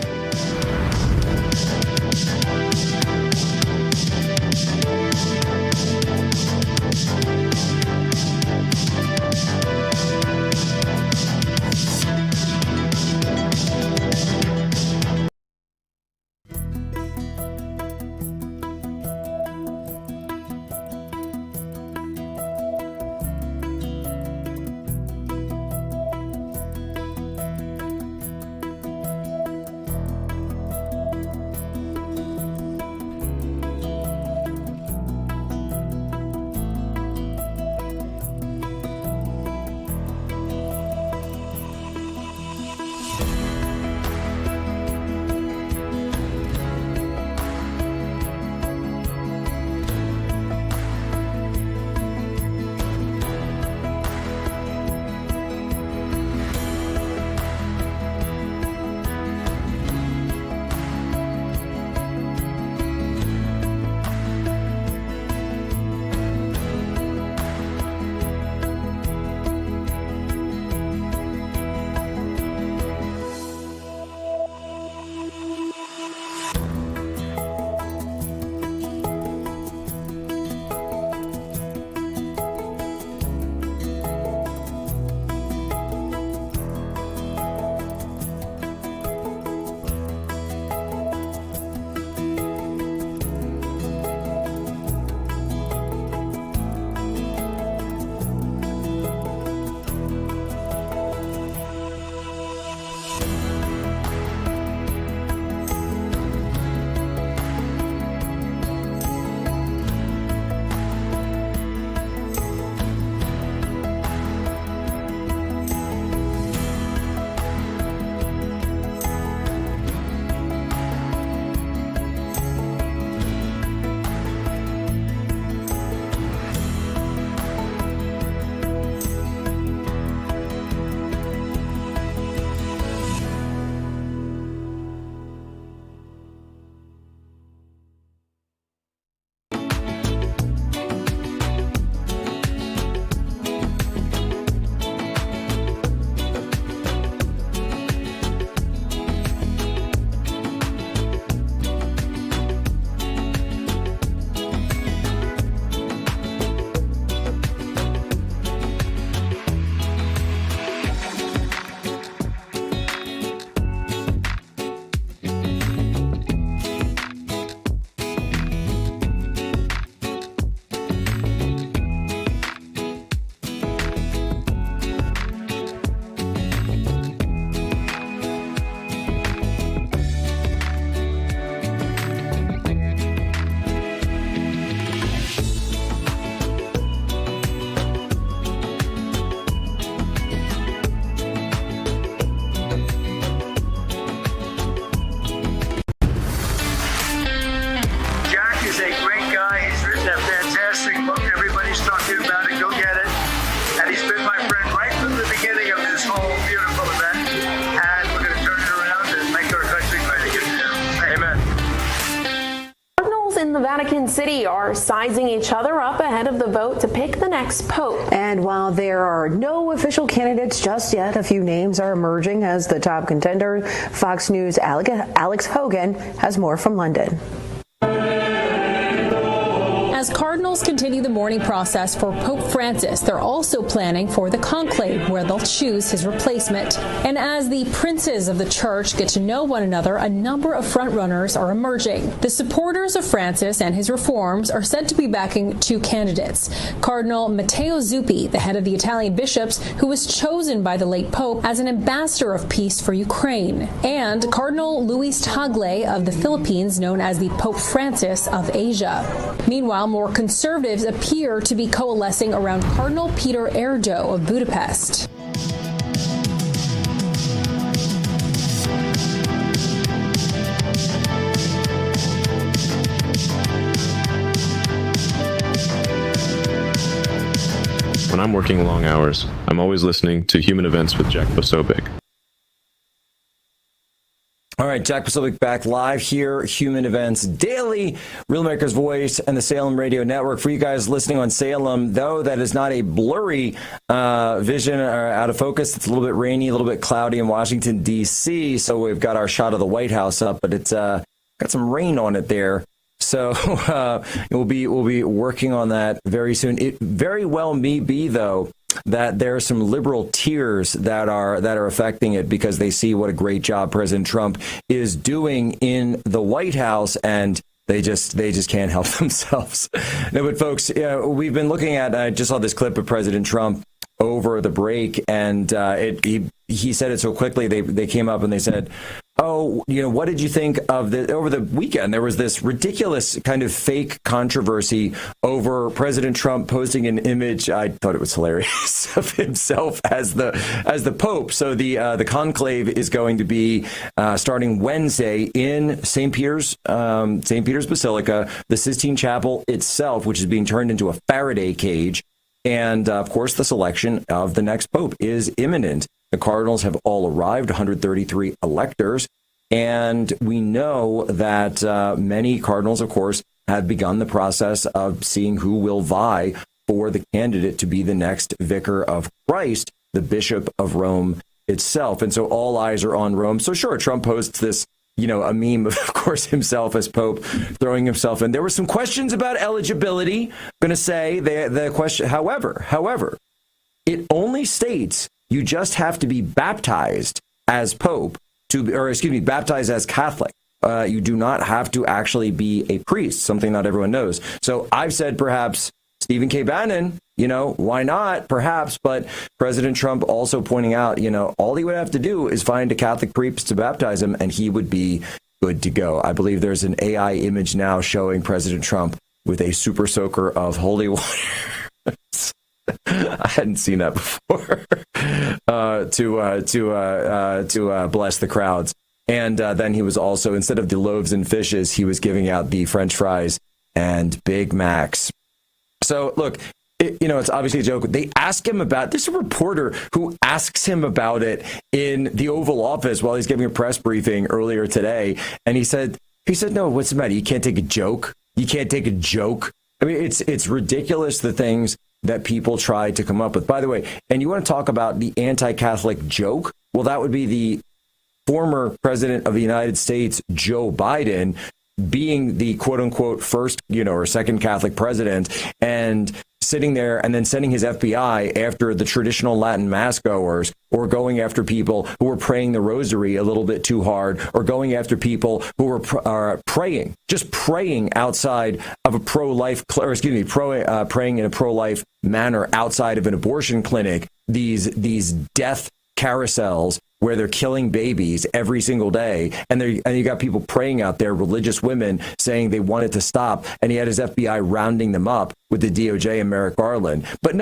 in the Vatican City are sizing each other up ahead of the vote to pick the next pope. And while there are no official candidates just yet, a few names are emerging as the top contender. Fox News' Alex Hogan has more from London. As cardinals continue the mourning process for Pope Francis, they're also planning for the conclave, where they'll choose his replacement. And as the princes of the church get to know one another, a number of frontrunners are emerging. The supporters of Francis and his reforms are said to be backing two candidates. Cardinal Matteo Zuppi, the head of the Italian bishops, who was chosen by the late Pope as an ambassador of peace for Ukraine, and Cardinal Luis Tagle of the Philippines, known as the Pope Francis of Asia. Meanwhile, more conservatives appear to be coalescing around Cardinal Peter Erdo of Budapest. When I'm working long hours, I'm always listening to Human Events with Jack Posobiec. All right, Jack Posobiec back live here, Human Events Daily, Real America's Voice, and the Salem Radio Network. For you guys listening on Salem, though, that is not a blurry vision or out of focus. It's a little bit rainy, a little bit cloudy in Washington, D.C., so we've got our shot of the White House up, but it's got some rain on it there. So we'll be working on that very soon. It very well may be, though, that there are some liberal tears that are affecting it because they see what a great job President Trump is doing in the White House, and they just can't help themselves. No, but folks, we've been looking at. I just saw this clip of President Trump over the break, and he said it so quickly. They came up and they said, "Oh, what did you think of over the weekend? There was this ridiculous kind of fake controversy over President Trump posting an image. I thought it was hilarious of himself as the Pope. So the conclave is going to be starting Wednesday in St. Peter's Basilica, the Sistine Chapel itself, which is being turned into a Faraday cage, and of course the selection of the next Pope is imminent. The Cardinals have all arrived, 133 electors, and we know that many Cardinals, of course, have begun the process of seeing who will vie for the candidate to be the next Vicar of Christ, the Bishop of Rome itself. And so all eyes are on Rome. So sure, Trump posts this, a meme of course, himself as Pope, throwing himself in. There were some questions about eligibility. I'm going to say the question, however, it only states you just have to be baptized as Pope baptized as Catholic. You do not have to actually be a priest, something not everyone knows. So I've said perhaps Stephen K. Bannon, why not? Perhaps. But President Trump also pointing out, all he would have to do is find a Catholic priest to baptize him and he would be good to go. I believe there's an AI image now showing President Trump with a super soaker of holy water. I hadn't seen that before. To bless the crowds, and then he was also, instead of the loaves and fishes, he was giving out the French fries and Big Macs. So look, it's obviously a joke. They ask him about this. A reporter who asks him about it in the Oval Office while he's giving a press briefing earlier today, and he said, "No, what's the matter? You can't take a joke. You can't take a joke." I mean, it's ridiculous, the things that people try to come up with. By the way, and you want to talk about the anti-Catholic joke? Well, that would be the former president of the United States, Joe Biden, being the quote-unquote first, or second Catholic president, and sitting there and then sending his FBI after the traditional Latin mass goers, or going after people who were praying the rosary a little bit too hard, or going after people who were praying outside of a pro-life, praying in a pro-life manner outside of an abortion clinic. These death carousels where they're killing babies every single day, and you got people praying out there, religious women saying they want it to stop, and he had his FBI rounding them up with the DOJ and Merrick Garland. But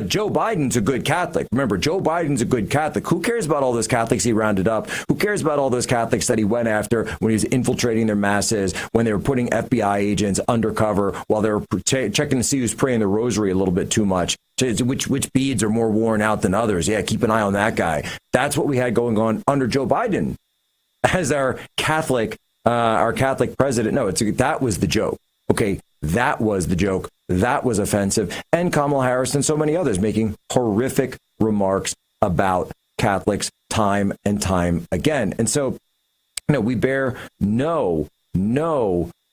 Joe Biden's a good Catholic. Remember, Joe Biden's a good Catholic. Who cares about all those Catholics he rounded up? Who cares about all those Catholics that he went after when he was infiltrating their masses, when they were putting FBI agents undercover while they were checking to see who's praying the rosary a little bit too much? Which beads are more worn out than others? Yeah, keep an eye on that guy. That's what we had going on under Joe Biden as our Catholic president. No, that was the joke. Okay, that was the joke. That was offensive. And Kamala Harris and so many others making horrific remarks about Catholics time and time again. And so, we bear no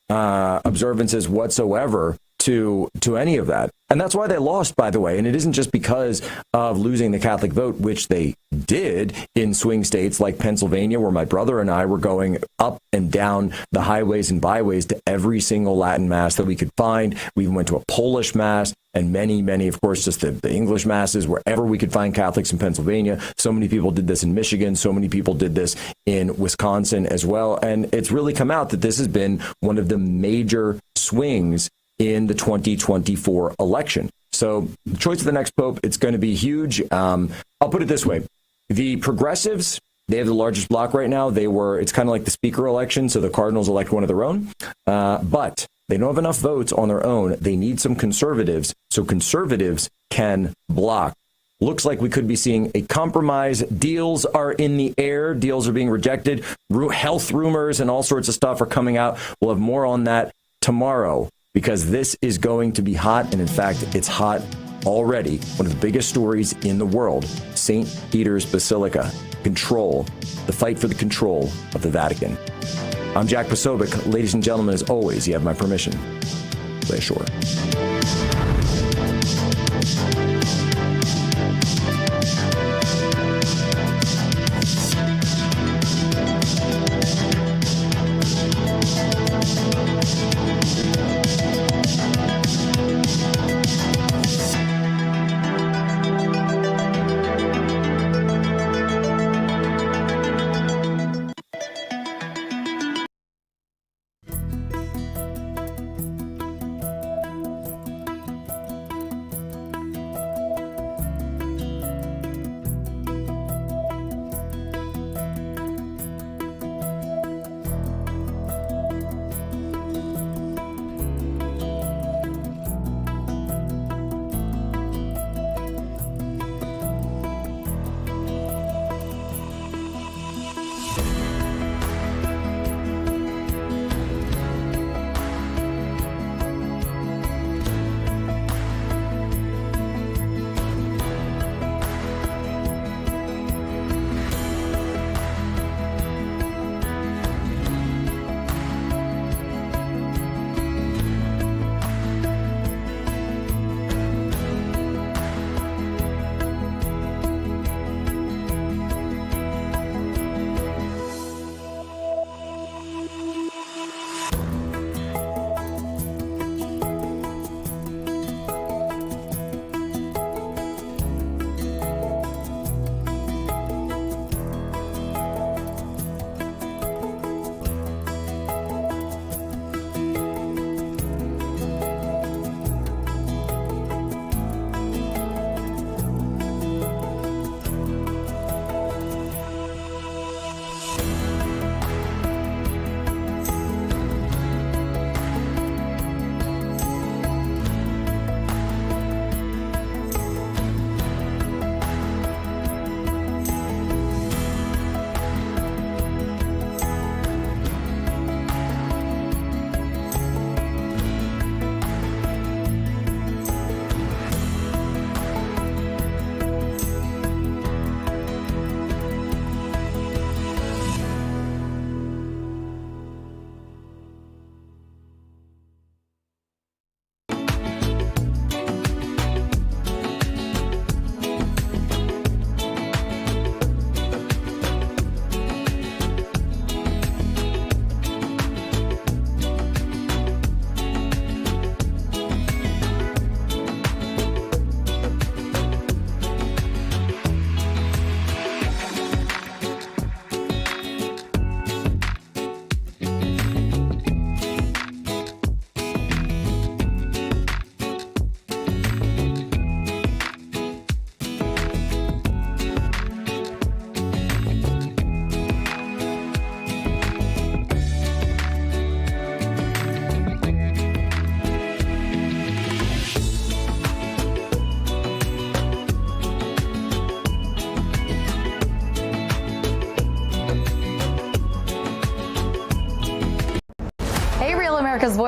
observances whatsoever to any of that. And that's why they lost, by the way. And it isn't just because of losing the Catholic vote, which they did in swing states like Pennsylvania, where my brother and I were going up and down the highways and byways to every single Latin mass that we could find. We even went to a Polish mass and many, of course, just the English masses, wherever we could find Catholics in Pennsylvania. So many people did this in Michigan. So many people did this in Wisconsin as well. And it's really come out that this has been one of the major swings in the 2024 election. So the choice of the next pope, it's going to be huge. I'll put it this way. The progressives, they have the largest block right now. It's kind of like the speaker election. So the Cardinals elect one of their own, but they don't have enough votes on their own. They need some conservatives. So conservatives can block. Looks like we could be seeing a compromise. Deals are in the air. Deals are being rejected. Health rumors and all sorts of stuff are coming out. We'll have more on that tomorrow, because this is going to be hot. And in fact, it's hot already. One of the biggest stories in the world, St. Peter's Basilica, the fight for the control of the Vatican. I'm Jack Posobiec. Ladies and gentlemen, as always, you have my permission. Play ashore.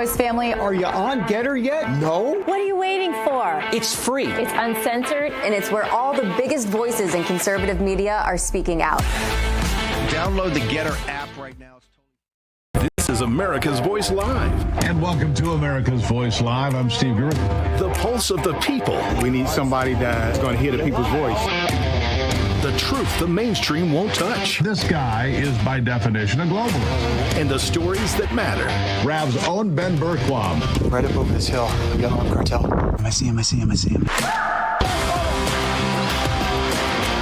Voice family. Are you on Getter yet? No? What are you waiting for? It's free. It's uncensored. And it's where all the biggest voices in conservative media are speaking out. Download the Getter app right now. This is America's Voice Live. And welcome to America's Voice Live. I'm Steve Gruber. The pulse of the people. We need somebody that's going to hear the people's voice. The truth the mainstream won't touch. This guy is, by definition, a globalist. And the stories that matter. Rav's own Ben Berquam. Right up over this hill, we got an armed cartel. I see him.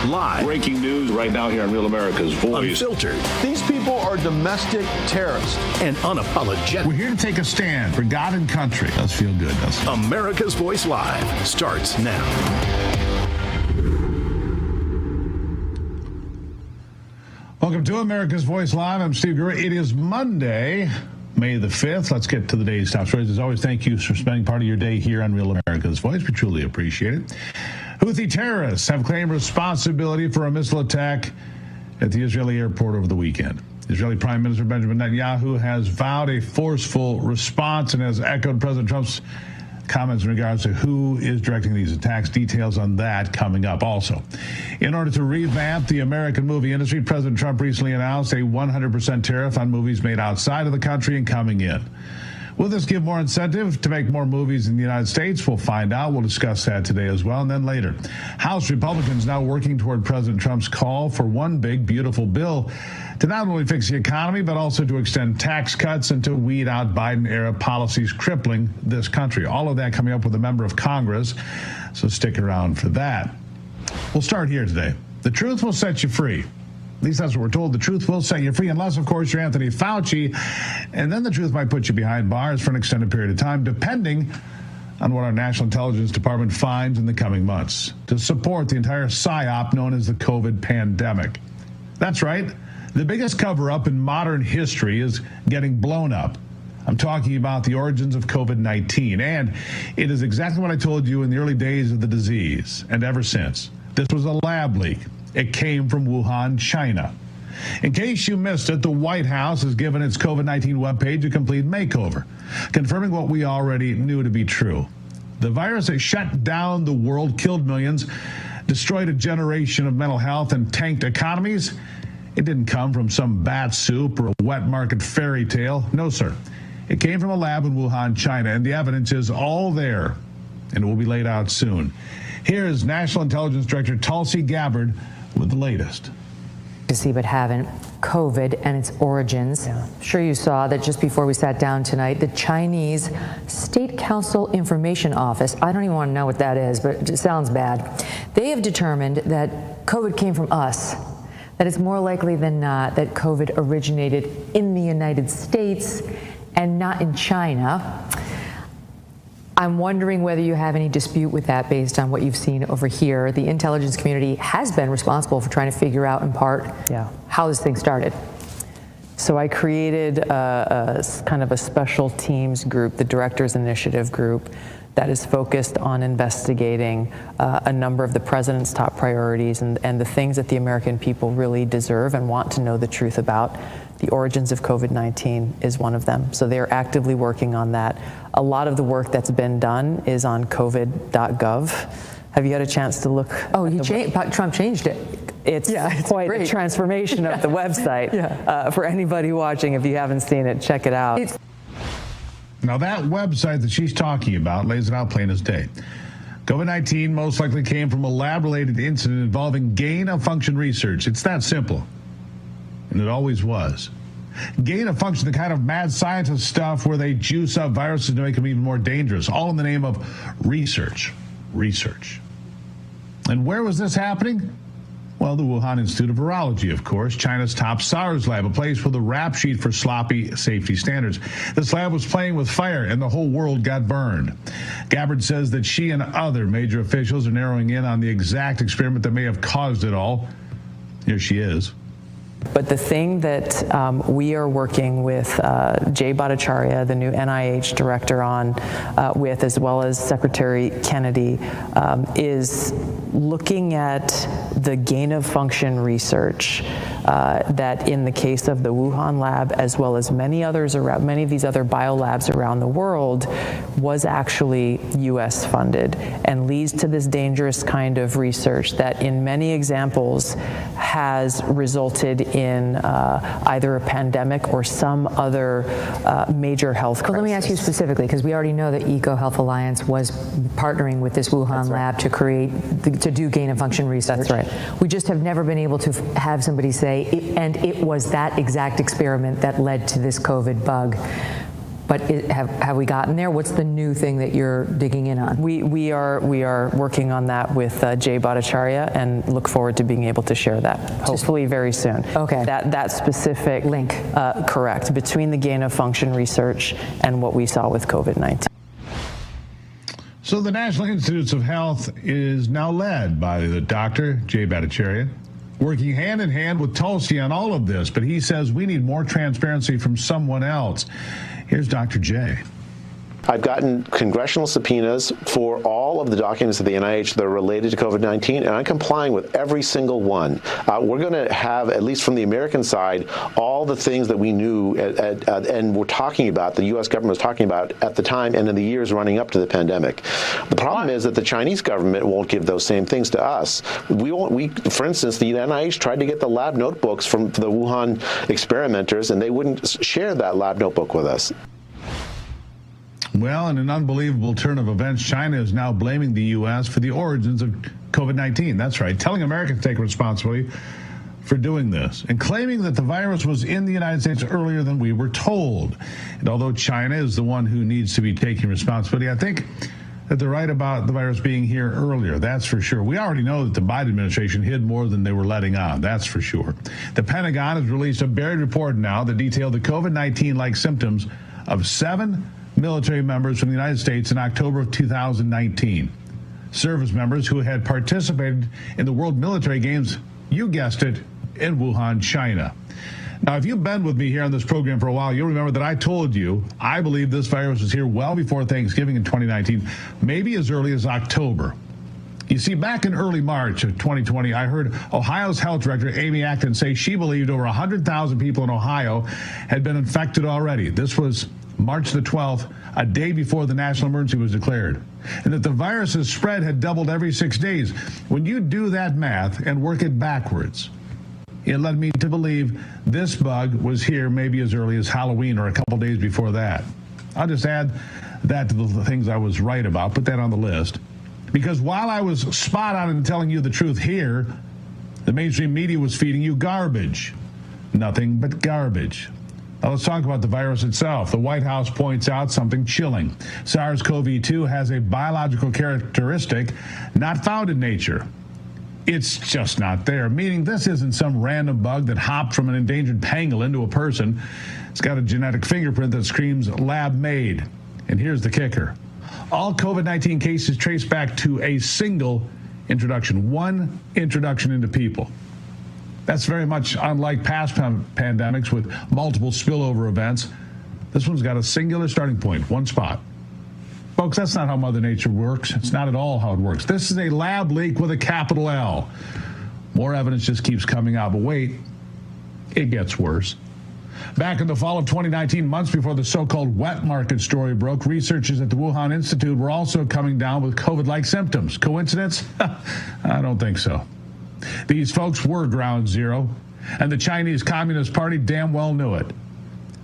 Live. Breaking news right now here on Real America's Voice. Unfiltered. These people are domestic terrorists. And unapologetic. We're here to take a stand for God and country. Does feel good, doesn't it? America's Voice Live starts now. Welcome to America's Voice Live. I'm Steve Gruber. It is Monday, May the 5th. Let's get to the day's top stories. As always, thank you for spending part of your day here on Real America's Voice. We truly appreciate it. Houthi terrorists have claimed responsibility for a missile attack at the Israeli airport over the weekend. Israeli Prime Minister Benjamin Netanyahu has vowed a forceful response and has echoed President Trump's comments in regards to who is directing these attacks. Details on that coming up also. In order to revamp the American movie industry, President Trump recently announced a 100% tariff on movies made outside of the country and coming in. Will this give more incentive to make more movies in the United States? We'll find out. We'll discuss that today as well. And then later, House Republicans now working toward President Trump's call for one big, beautiful bill to not only fix the economy, but also to extend tax cuts and to weed out Biden-era policies crippling this country. All of that coming up with a member of Congress. So stick around for that. We'll start here today. The truth will set you free. At least that's what we're told. The truth will set you free, unless, of course, you're Anthony Fauci. And then the truth might put you behind bars for an extended period of time, depending on what our National Intelligence Department finds in the coming months to support the entire psyop known as the COVID pandemic. That's right. The biggest cover-up in modern history is getting blown up. I'm talking about the origins of COVID-19. And it is exactly what I told you in the early days of the disease and ever since. This was a lab leak. It came from Wuhan, China. In case you missed it, the White House has given its COVID-19 webpage a complete makeover, confirming what we already knew to be true. The virus has shut down the world, killed millions, destroyed a generation of mental health, and tanked economies. It didn't come from some bat soup or a wet market fairy tale. No, sir. It came from a lab in Wuhan, China, and the evidence is all there, and it will be laid out soon. Here's National Intelligence Director Tulsi Gabbard with the latest. To see but haven't, COVID and its origins. Sure you saw that just before we sat down tonight, the Chinese State Council Information Office, I don't even want to know what that is, but it sounds bad. They have determined that COVID came from us, that it's more likely than not that COVID originated in the United States and not in China. I'm wondering whether you have any dispute with that based on what you've seen over here. The intelligence community has been responsible for trying to figure out, in part, how this thing started. So I created a kind of a special teams group, the Directors Initiative group, that is focused on investigating a number of the president's top priorities and the things that the American people really deserve and want to know the truth about. The origins of COVID-19 is one of them. So they're actively working on that. A lot of the work that's been done is on covid.gov. Have you had a chance to look? Oh, Trump changed it. It's quite great. A transformation of the website. For anybody watching, if you haven't seen it, check it out. Now, that website that she's talking about lays it out plain as day. COVID-19 most likely came from a lab-related incident involving gain-of-function research. It's that simple. And it always was. Gain-of-function, the kind of mad scientist stuff where they juice up viruses to make them even more dangerous, all in the name of research. And where was this happening? Well, the Wuhan Institute of Virology, of course, China's top SARS lab, a place with a rap sheet for sloppy safety standards. This lab was playing with fire, and the whole world got burned. Gabbard says that she and other major officials are narrowing in on the exact experiment that may have caused it all. Here she is. But the thing that we are working with Jay Bhattacharya, the new NIH director, on with, as well as Secretary Kennedy, is looking at the gain-of-function research that in the case of the Wuhan lab, as well as many of these other biolabs around the world, was actually U.S. funded and leads to this dangerous kind of research that in many examples has resulted in either a pandemic or some other major health crisis. Well, let me ask you specifically, because we already know that EcoHealth Alliance was partnering with this Wuhan lab to do gain-of-function research. That's right. We just have never been able to have somebody say, and it was that exact experiment that led to this COVID bug. But have we gotten there? What's the new thing that you're digging in on? We are working on that with Jay Bhattacharya and look forward to being able to share that hopefully very soon. Okay. That specific link, correct, between the gain-of-function research and what we saw with COVID-19. So the National Institutes of Health is now led by the Dr. Jay Bhattacharya, working hand in hand with Tulsi on all of this, but he says we need more transparency from someone else. Here's Dr. Jay. I've gotten congressional subpoenas for all of the documents of the NIH that are related to COVID-19, and I'm complying with every single one. We're going to have, at least from the American side, all the things that we knew and we're talking about, the U.S. government was talking about at the time and in the years running up to the pandemic. The problem is that the Chinese government won't give those same things to us. For instance, the NIH tried to get the lab notebooks from the Wuhan experimenters, and they wouldn't share that lab notebook with us. Well, in an unbelievable turn of events, China is now blaming the U.S. for the origins of COVID-19. That's right, telling Americans to take responsibility for doing this and claiming that the virus was in the United States earlier than we were told. And although China is the one who needs to be taking responsibility, I think that they're right about the virus being here earlier. That's for sure. We already know that the Biden administration hid more than they were letting on. That's for sure. The Pentagon has released a buried report now that detailed the COVID-19-like symptoms of 7 military members from the United States in October of 2019. Service members who had participated in the World Military Games, you guessed it, in Wuhan, China. Now, if you've been with me here on this program for a while, you'll remember that I told you I believe this virus was here well before Thanksgiving in 2019, maybe as early as October. You see, back in early March of 2020, I heard Ohio's health director, Amy Acton, say she believed over 100,000 people in Ohio had been infected already. This was March the 12th, a day before the national emergency was declared, and that the virus's spread had doubled every 6 days. When you do that math and work it backwards, it led me to believe this bug was here maybe as early as Halloween or a couple days before that. I'll just add that to the things I was right about, put that on the list. Because while I was spot on in telling you the truth here, the mainstream media was feeding you garbage. Nothing but garbage. Now let's talk about the virus itself. The White House points out something chilling. SARS-CoV-2 has a biological characteristic not found in nature. It's just not there, meaning this isn't some random bug that hopped from an endangered pangolin into a person. It's got a genetic fingerprint that screams lab-made. And here's the kicker. All COVID-19 cases trace back to a single introduction, one introduction into people. That's very much unlike past pandemics with multiple spillover events. This one's got a singular starting point, one spot. Folks, that's not how Mother Nature works. It's not at all how it works. This is a lab leak with a capital L. More evidence just keeps coming out, but wait, it gets worse. Back in the fall of 2019, months before the so-called wet market story broke, researchers at the Wuhan Institute were also coming down with COVID-like symptoms. Coincidence? I don't think so. These folks were ground zero, and the Chinese Communist Party damn well knew it.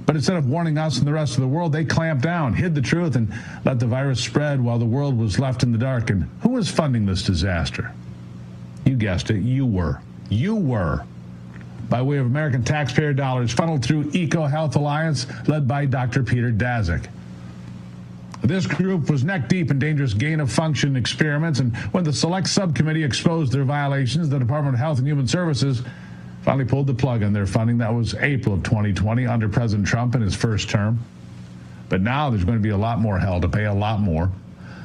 But instead of warning us and the rest of the world, they clamped down, hid the truth, and let the virus spread while the world was left in the dark. And who was funding this disaster? You guessed it, you were. You were. By way of American taxpayer dollars funneled through EcoHealth Alliance, led by Dr. Peter Daszak. This group was neck deep in dangerous gain-of-function experiments, and when the select subcommittee exposed their violations, the Department of Health and Human Services finally pulled the plug on their funding. That was April of 2020 under President Trump in his first term. But now there's going to be a lot more hell to pay, a lot more.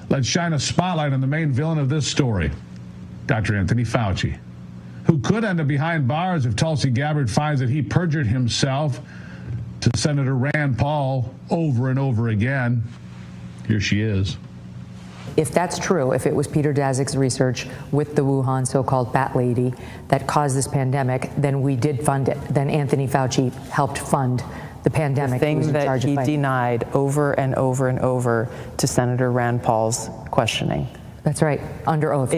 Let's shine a spotlight on the main villain of this story, Dr. Anthony Fauci, who could end up behind bars if Tulsi Gabbard finds that he perjured himself to Senator Rand Paul over and over again. Here she is. If that's true, if it was Peter Daszak's research with the Wuhan so-called bat lady that caused this pandemic, then we did fund it. Then Anthony Fauci helped fund the pandemic. The thing that he denied over and over and over to Senator Rand Paul's questioning. That's right, under oath.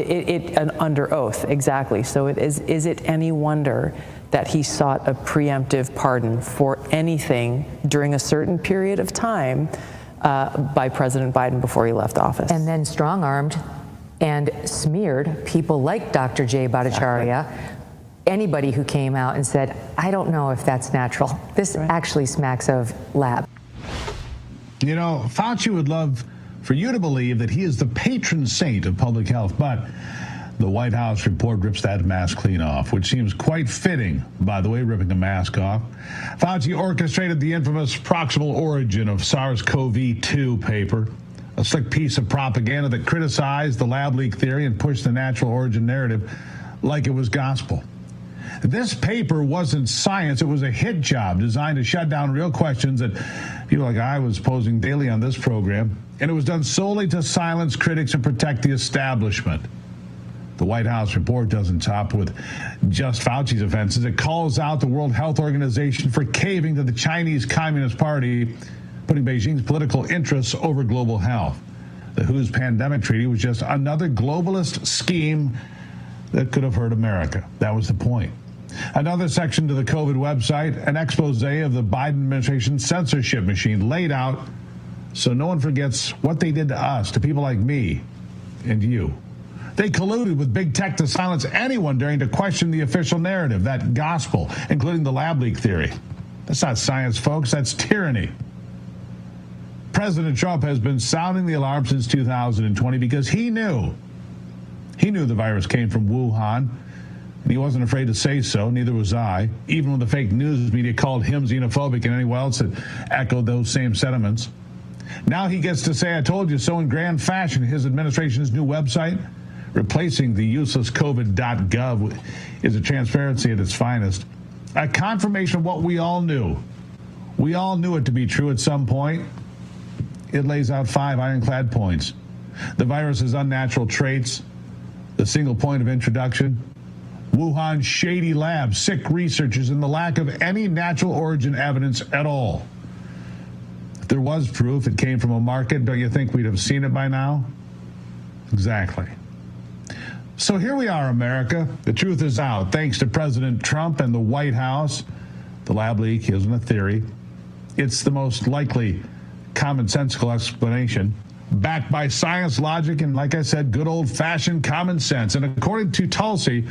Under oath, exactly. So is it any wonder that he sought a preemptive pardon for anything during a certain period of time by President Biden before he left office? And then strong-armed and smeared people like Dr. Jay Bhattacharya, anybody who came out and said, I don't know if that's natural. This actually smacks of lab. You know, Fauci would love for you to believe that he is the patron saint of public health, but the White House report rips that mask clean off, which seems quite fitting, by the way, ripping a mask off. Fauci orchestrated the infamous proximal origin of SARS-CoV-2 paper, a slick piece of propaganda that criticized the lab leak theory and pushed the natural origin narrative like it was gospel. This paper wasn't science. It was a hit job designed to shut down real questions that people like I was posing daily on this program, and it was done solely to silence critics and protect the establishment. The White House report doesn't top with just Fauci's offenses. It calls out the World Health Organization for caving to the Chinese Communist Party, putting Beijing's political interests over global health. The WHO's pandemic treaty was just another globalist scheme that could have hurt America. That was the point. Another section to the COVID website, an expose of the Biden administration's censorship machine laid out so no one forgets what they did to us, to people like me and you. They colluded with big tech to silence anyone daring to question the official narrative, that gospel, including the lab leak theory. That's not science, folks. That's tyranny. President Trump has been sounding the alarm since 2020 because he knew the virus came from Wuhan, and he wasn't afraid to say so. Neither was I, even when the fake news media called him xenophobic and anyone else that echoed those same sentiments. Now he gets to say, I told you so in grand fashion. His administration's new website, replacing the useless COVID.gov, is a transparency at its finest. A confirmation of what we all knew. We all knew it to be true at some point. It lays out 5 ironclad points. The virus's unnatural traits, the single point of introduction, Wuhan's shady labs, sick researchers, and the lack of any natural origin evidence at all. If there was proof it came from a market, don't you think we'd have seen it by now? Exactly. So here we are, America. The truth is out, thanks to President Trump and the White House. The lab leak isn't a theory. It's the most likely commonsensical explanation, backed by science, logic, and, like I said, good old-fashioned common sense. And according to Tulsi,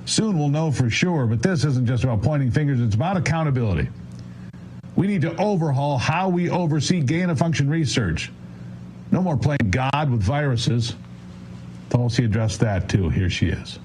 soon we'll know for sure, but this isn't just about pointing fingers, it's about accountability. We need to overhaul how we oversee gain-of-function research. No more playing God with viruses. Tulsi addressed that, too. Here she is.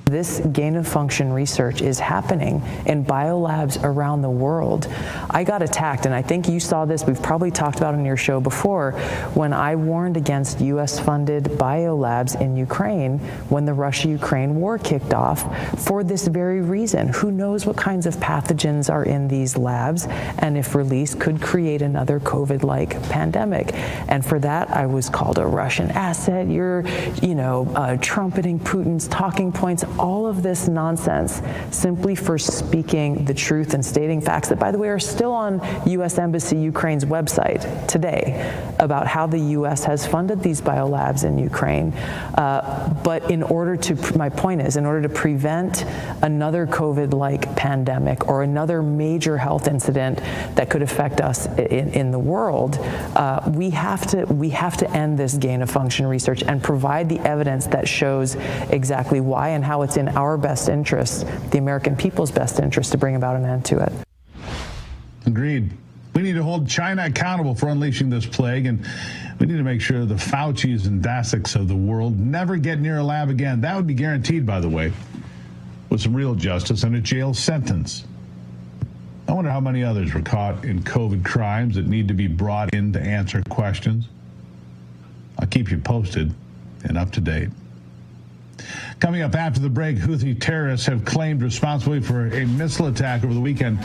This gain-of-function research is happening in biolabs around the world. I got attacked, and I think you saw this. We've probably talked about it on your show before, when I warned against U.S.-funded biolabs in Ukraine when the Russia-Ukraine war kicked off for this very reason. Who knows what kinds of pathogens are in these labs, and if released, could create another COVID-like pandemic. And for that, I was called a Russian asset. You're, trumpeting Putin's talking points. All of this nonsense simply for speaking the truth and stating facts that, by the way, are still on U.S. Embassy Ukraine's website today about how the U.S. has funded these biolabs in Ukraine. But my point is, in order to prevent another COVID-like pandemic or another major health incident that could affect us in the world, we have to end this gain-of-function research and provide the evidence that shows exactly why and how it's in our best interest, the American people's best interest, to bring about an end to it. Agreed. We need to hold China accountable for unleashing this plague, and we need to make sure the Faucis and Daszaks of the world never get near a lab again. That would be guaranteed, by the way, with some real justice and a jail sentence. I wonder how many others were caught in COVID crimes that need to be brought in to answer questions. I'll keep you posted and up to date. Coming up after the break, Houthi terrorists have claimed responsibility for a missile attack over the weekend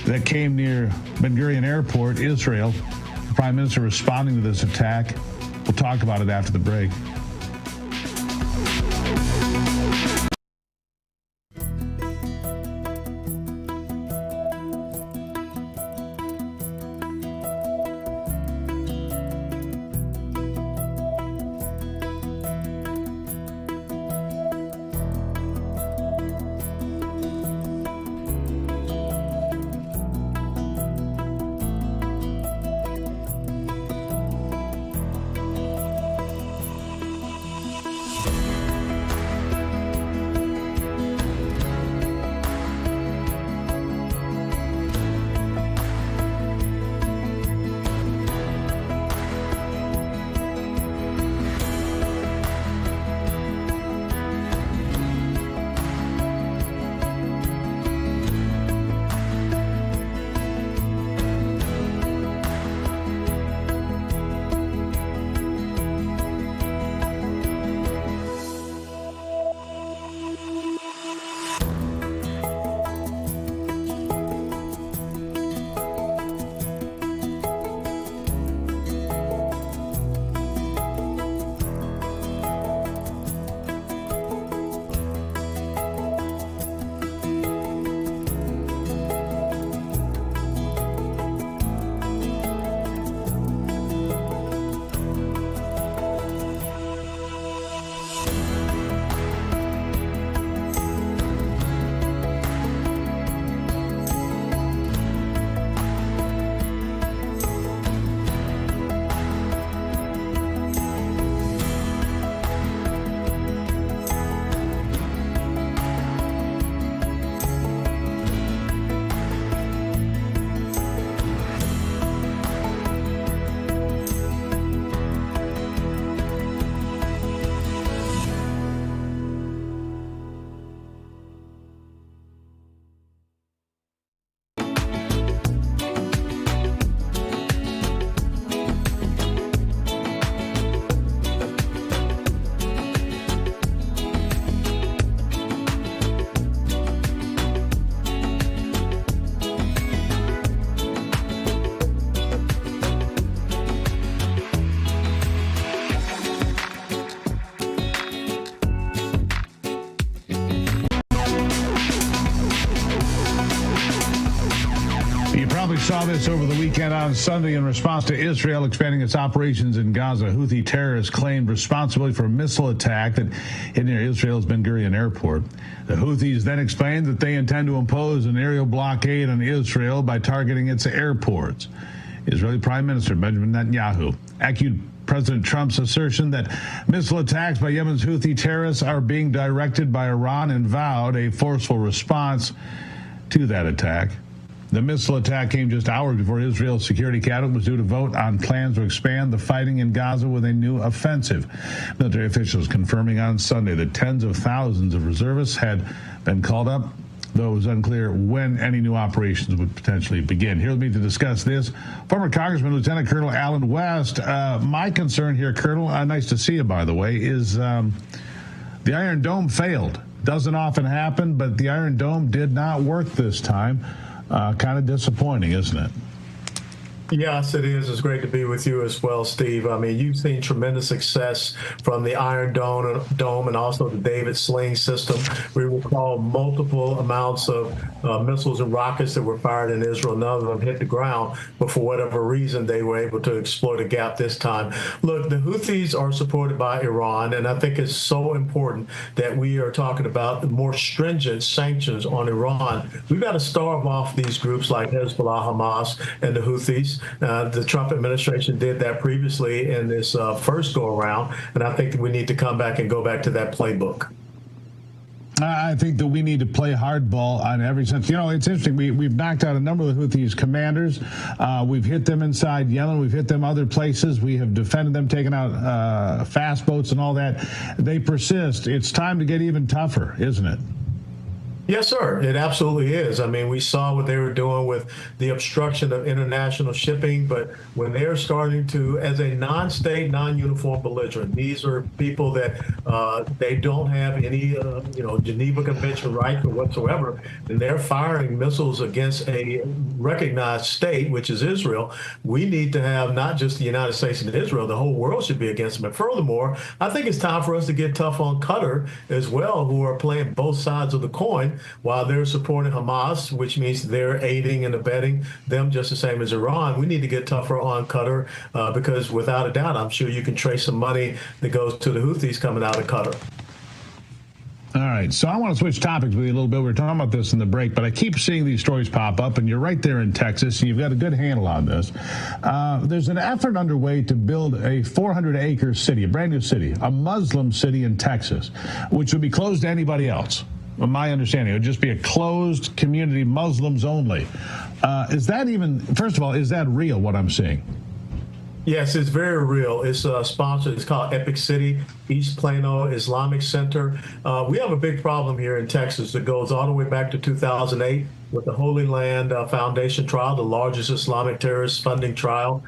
that came near Ben Gurion Airport, Israel. The Prime Minister responding to this attack. We'll talk about it after the break. probably saw this over the weekend on Sunday in response to Israel expanding its operations in Gaza. Houthi terrorists claimed responsibility for a missile attack that hit near Israel's Ben Gurion airport. The Houthis then explained that they intend to impose an aerial blockade on Israel by targeting its airports. Israeli Prime Minister Benjamin Netanyahu echoed President Trump's assertion that missile attacks by Yemen's Houthi terrorists are being directed by Iran and vowed a forceful response to that attack. The missile attack came just hours before Israel's Security Cabinet was due to vote on plans to expand the fighting in Gaza with a new offensive. Military officials confirming on Sunday that tens of thousands of reservists had been called up, though it was unclear when any new operations would potentially begin. Here with me to discuss this, former Congressman Lieutenant Colonel Alan West. My concern here, Colonel, nice to see you, by the way, is the Iron Dome failed. Doesn't often happen, but the Iron Dome did not work this time. Kind of disappointing, isn't it? Yes, it is. It's great to be with you as well, Steve. I mean, you've seen tremendous success from the Iron Dome and also the David Sling system. We recall multiple amounts of missiles and rockets that were fired in Israel. None of them hit the ground, but for whatever reason, they were able to exploit a gap this time. Look, the Houthis are supported by Iran, and I think it's so important that we are talking about the more stringent sanctions on Iran. We've got to starve off these groups like Hezbollah, Hamas, and the Houthis. The Trump administration did that previously in this first go-around, and I think that we need to come back and go back to that playbook. I think that we need to play hardball on every sense. You know, it's interesting. We've knocked out a number of the Houthis commanders. We've hit them inside Yemen. We've hit them other places. We have defended them, taken out fast boats and all that. They persist. It's time to get even tougher, isn't it? Yes, sir. It absolutely is. I mean, we saw what they were doing with the obstruction of international shipping, but when they're starting to, as a non-state, non-uniform belligerent, these are people that they don't have any, Geneva Convention rights or whatsoever, and they're firing missiles against a recognized state, which is Israel. We need to have not just the United States and Israel, the whole world should be against them. And furthermore, I think it's time for us to get tough on Qatar as well, who are playing both sides of the coin. While they're supporting Hamas, which means they're aiding and abetting them just the same as Iran, we need to get tougher on Qatar because without a doubt, I'm sure you can trace some money that goes to the Houthis coming out of Qatar. All right, so I want to switch topics with you a little bit. We were talking about this in the break, but I keep seeing these stories pop up, and you're right there in Texas, and you've got a good handle on this. There's an effort underway to build a 400-acre city, a brand new city, a Muslim city in Texas, which would be closed to anybody else. From my understanding, it would just be a closed community, Muslims only. Is that even, first of all, is that real, what I'm seeing? Yes, it's very real. It's sponsored. It's called Epic City, East Plano Islamic Center. We have a big problem here in Texas that goes all the way back to 2008 with the Holy Land Foundation trial, the largest Islamic terrorist funding trial.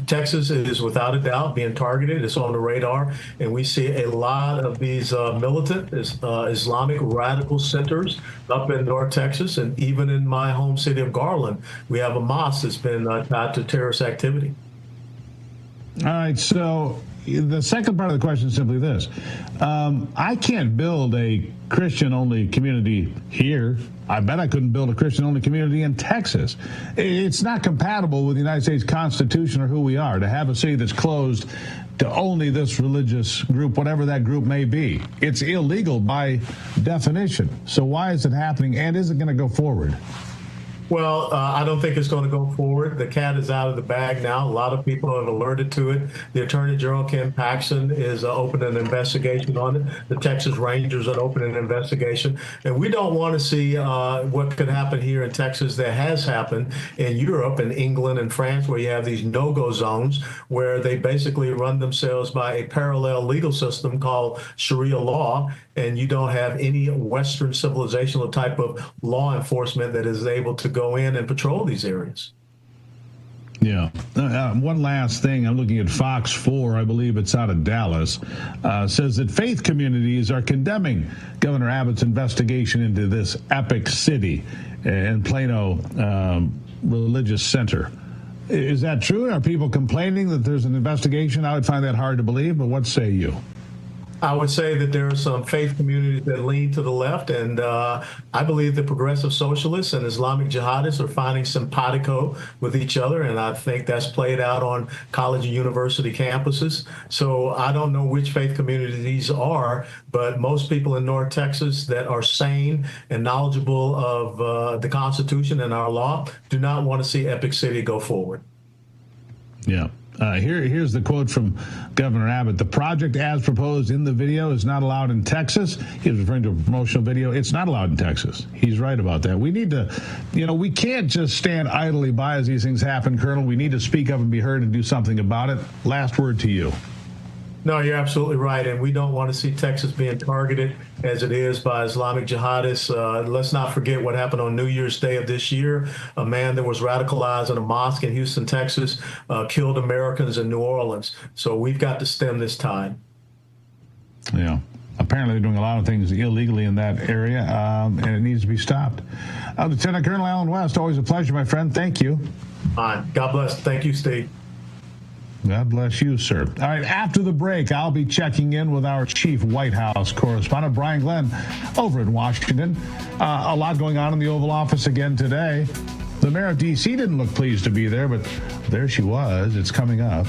Texas is without a doubt being targeted. It's on the radar. And we see a lot of these militant Islamic radical centers up in North Texas. And even in my home city of Garland, we have a mosque that's been tied to terrorist activity. All right, so the second part of the question is simply this. I can't build a Christian-only community here. I bet I couldn't build a Christian-only community in Texas. It's not compatible with the United States Constitution or who we are to have a city that's closed to only this religious group, whatever that group may be. It's illegal by definition. So why is it happening, and is it going to go forward? Well, I don't think it's going to go forward. The cat is out of the bag now. A lot of people have alerted to it. The Attorney General, Ken Paxton, is opening an investigation on it. The Texas Rangers are opening an investigation. And we don't want to see what could happen here in Texas that has happened in Europe and England and France, where you have these no-go zones where they basically run themselves by a parallel legal system called Sharia law. And you don't have any Western civilizational type of law enforcement that is able to go in and patrol these areas. Yeah. One last thing. I'm looking at Fox 4, I believe it's out of Dallas, says that faith communities are condemning Governor Abbott's investigation into this Epic City and Plano religious center. Is that true? Are people complaining that there's an investigation? I would find that hard to believe, but what say you? I would say that there are some faith communities that lean to the left, and I believe the progressive socialists and Islamic jihadists are finding simpatico with each other, and I think that's played out on college and university campuses. So I don't know which faith communities these are, but most people in North Texas that are sane and knowledgeable of the Constitution and our law do not want to see Epic City go forward. Yeah. Here's the quote from Governor Abbott. The project as proposed in the video is not allowed in Texas. He was referring to a promotional video. It's not allowed in Texas. He's right about that. We need to, we can't just stand idly by as these things happen, Colonel. We need to speak up and be heard and do something about it. Last word to you. No, you're absolutely right. And we don't want to see Texas being targeted as it is by Islamic jihadists. Let's not forget what happened on New Year's Day of this year. A man that was radicalized in a mosque in Houston, Texas, killed Americans in New Orleans. So we've got to stem this tide. Yeah. Apparently they're doing a lot of things illegally in that area, and it needs to be stopped. Lieutenant Colonel Alan West, always a pleasure, my friend. Thank you. Fine. God bless. Thank you, Steve. God bless you, sir. All right, after the break, I'll be checking in with our chief White House correspondent, Brian Glenn, over in Washington. A lot going on in the Oval Office again today. The mayor of D.C. didn't look pleased to be there, but there she was. It's coming up.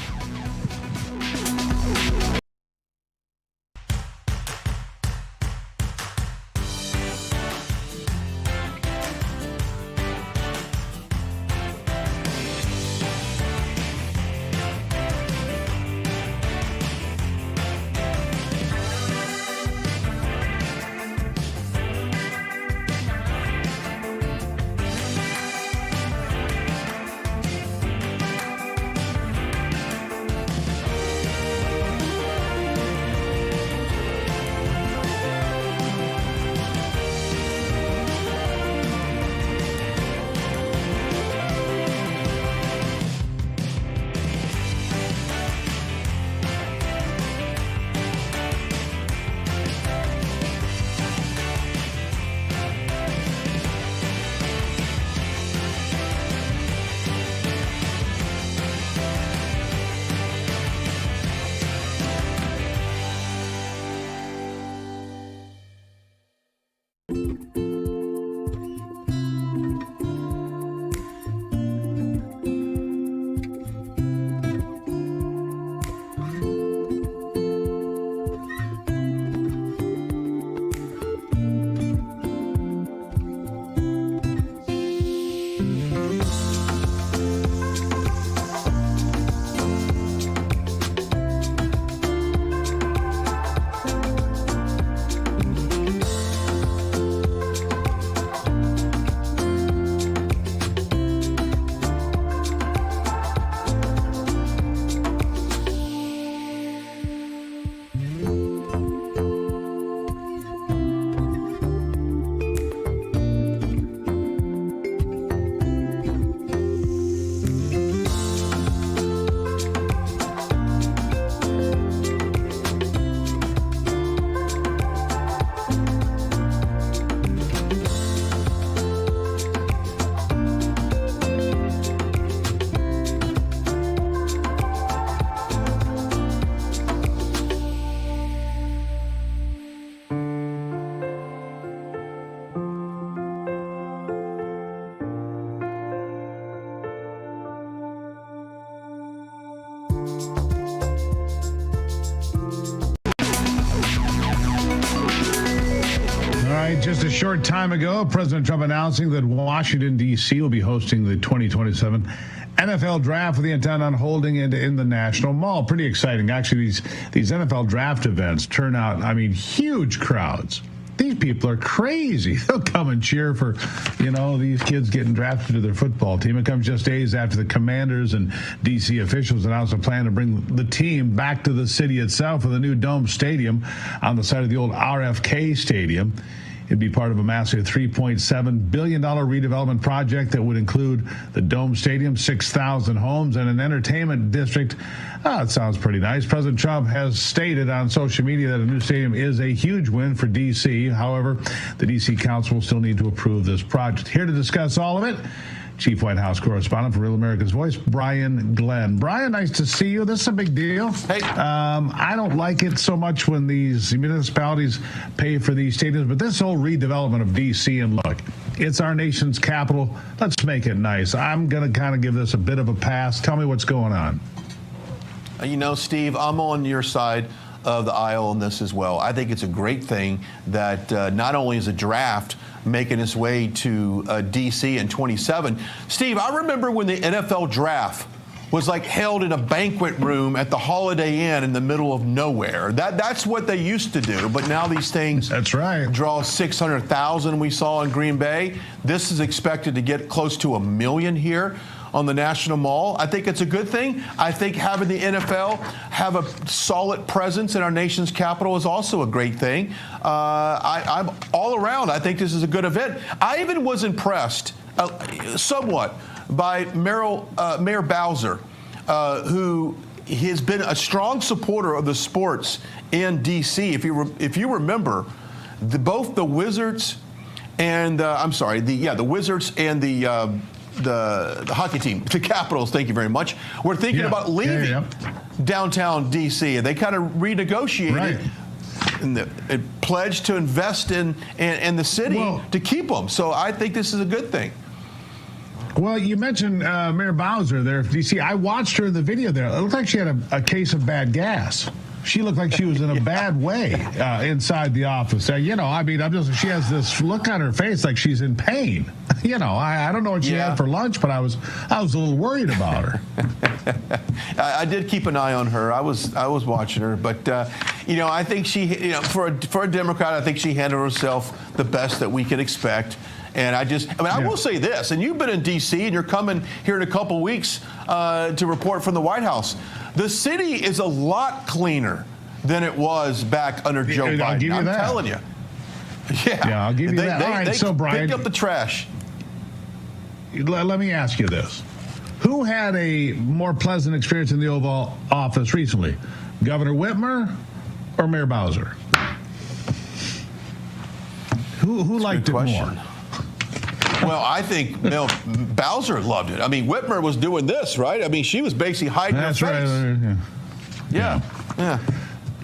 just a short time ago, President Trump announcing that Washington, D.C. will be hosting the 2027 NFL draft with the intent on holding it in the National Mall. Pretty exciting. Actually, these NFL draft events turn out, I mean, huge crowds. These people are crazy. They'll come and cheer for, these kids getting drafted to their football team. It comes just days after the Commanders and D.C. officials announced a plan to bring the team back to the city itself with a new dome stadium on the site of the old RFK Stadium. It'd be part of a massive $3.7 billion redevelopment project that would include the Dome Stadium, 6,000 homes, and an entertainment district. It sounds pretty nice. President Trump has stated on social media that a new stadium is a huge win for D.C. However, the D.C. Council will still need to approve this project. Here to discuss all of it, Chief White House Correspondent for Real America's Voice, Brian Glenn. Brian, nice to see you. This is a big deal. Hey. I don't like it so much when these municipalities pay for these stadiums, but this whole redevelopment of D.C., and look, it's our nation's capital. Let's make it nice. I'm going to kind of give this a bit of a pass. Tell me what's going on. Steve, I'm on your side of the aisle on this as well. I think it's a great thing that not only is a draft making its way to D.C. in 27. Steve, I remember when the NFL draft was like held in a banquet room at the Holiday Inn in the middle of nowhere. That's what they used to do. But now these things draw 600,000 we saw in Green Bay. This is expected to get close to 1 million here on the National Mall. I think it's a good thing. I think having the NFL have a solid presence in our nation's capital is also a great thing. I'm all around. I think this is a good event. I even was impressed somewhat by Mayor Bowser, who has been a strong supporter of the sports in D.C. If you remember, both the Wizards and the Wizards and the hockey team, the Capitals, thank you very much, were thinking about leaving downtown D.C. and they kind of renegotiated and pledged to invest in the city to keep them. So I think this is a good thing. Well, you mentioned Mayor Bowser there of D.C. I watched her in the video there. It looked like she had a case of bad gas. She looked like she was in a bad way inside the office. She has this look on her face like she's in pain. I don't know what she had for lunch, but I was a little worried about her. I did keep an eye on her. I was watching her, but I think she, for a Democrat, I think she handled herself the best that we could expect. And I will say this, and you've been in D.C. and you're coming here in a couple weeks to report from the White House. The city is a lot cleaner than it was back under Joe Biden. I'm telling you. Yeah, I'll give you that. All right, so Brian, pick up the trash. Let me ask you this. Who had a more pleasant experience in the Oval Office recently? Governor Whitmer or Mayor Bowser? Who liked it more? Well, I think Bowser loved it. I mean, Whitmer was doing this, right? I mean, she was basically hiding her face. That's right. Yeah.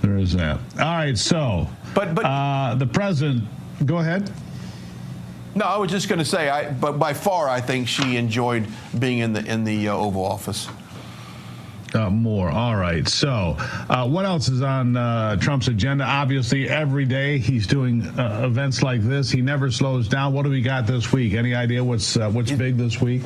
There is that. All right, so but the president, go ahead. No, I was just going to say, but by far, I think she enjoyed being in the Oval Office. More. All right. So what else is on Trump's agenda? Obviously, every day he's doing events like this. He never slows down. What do we got this week? Any idea what's big this week?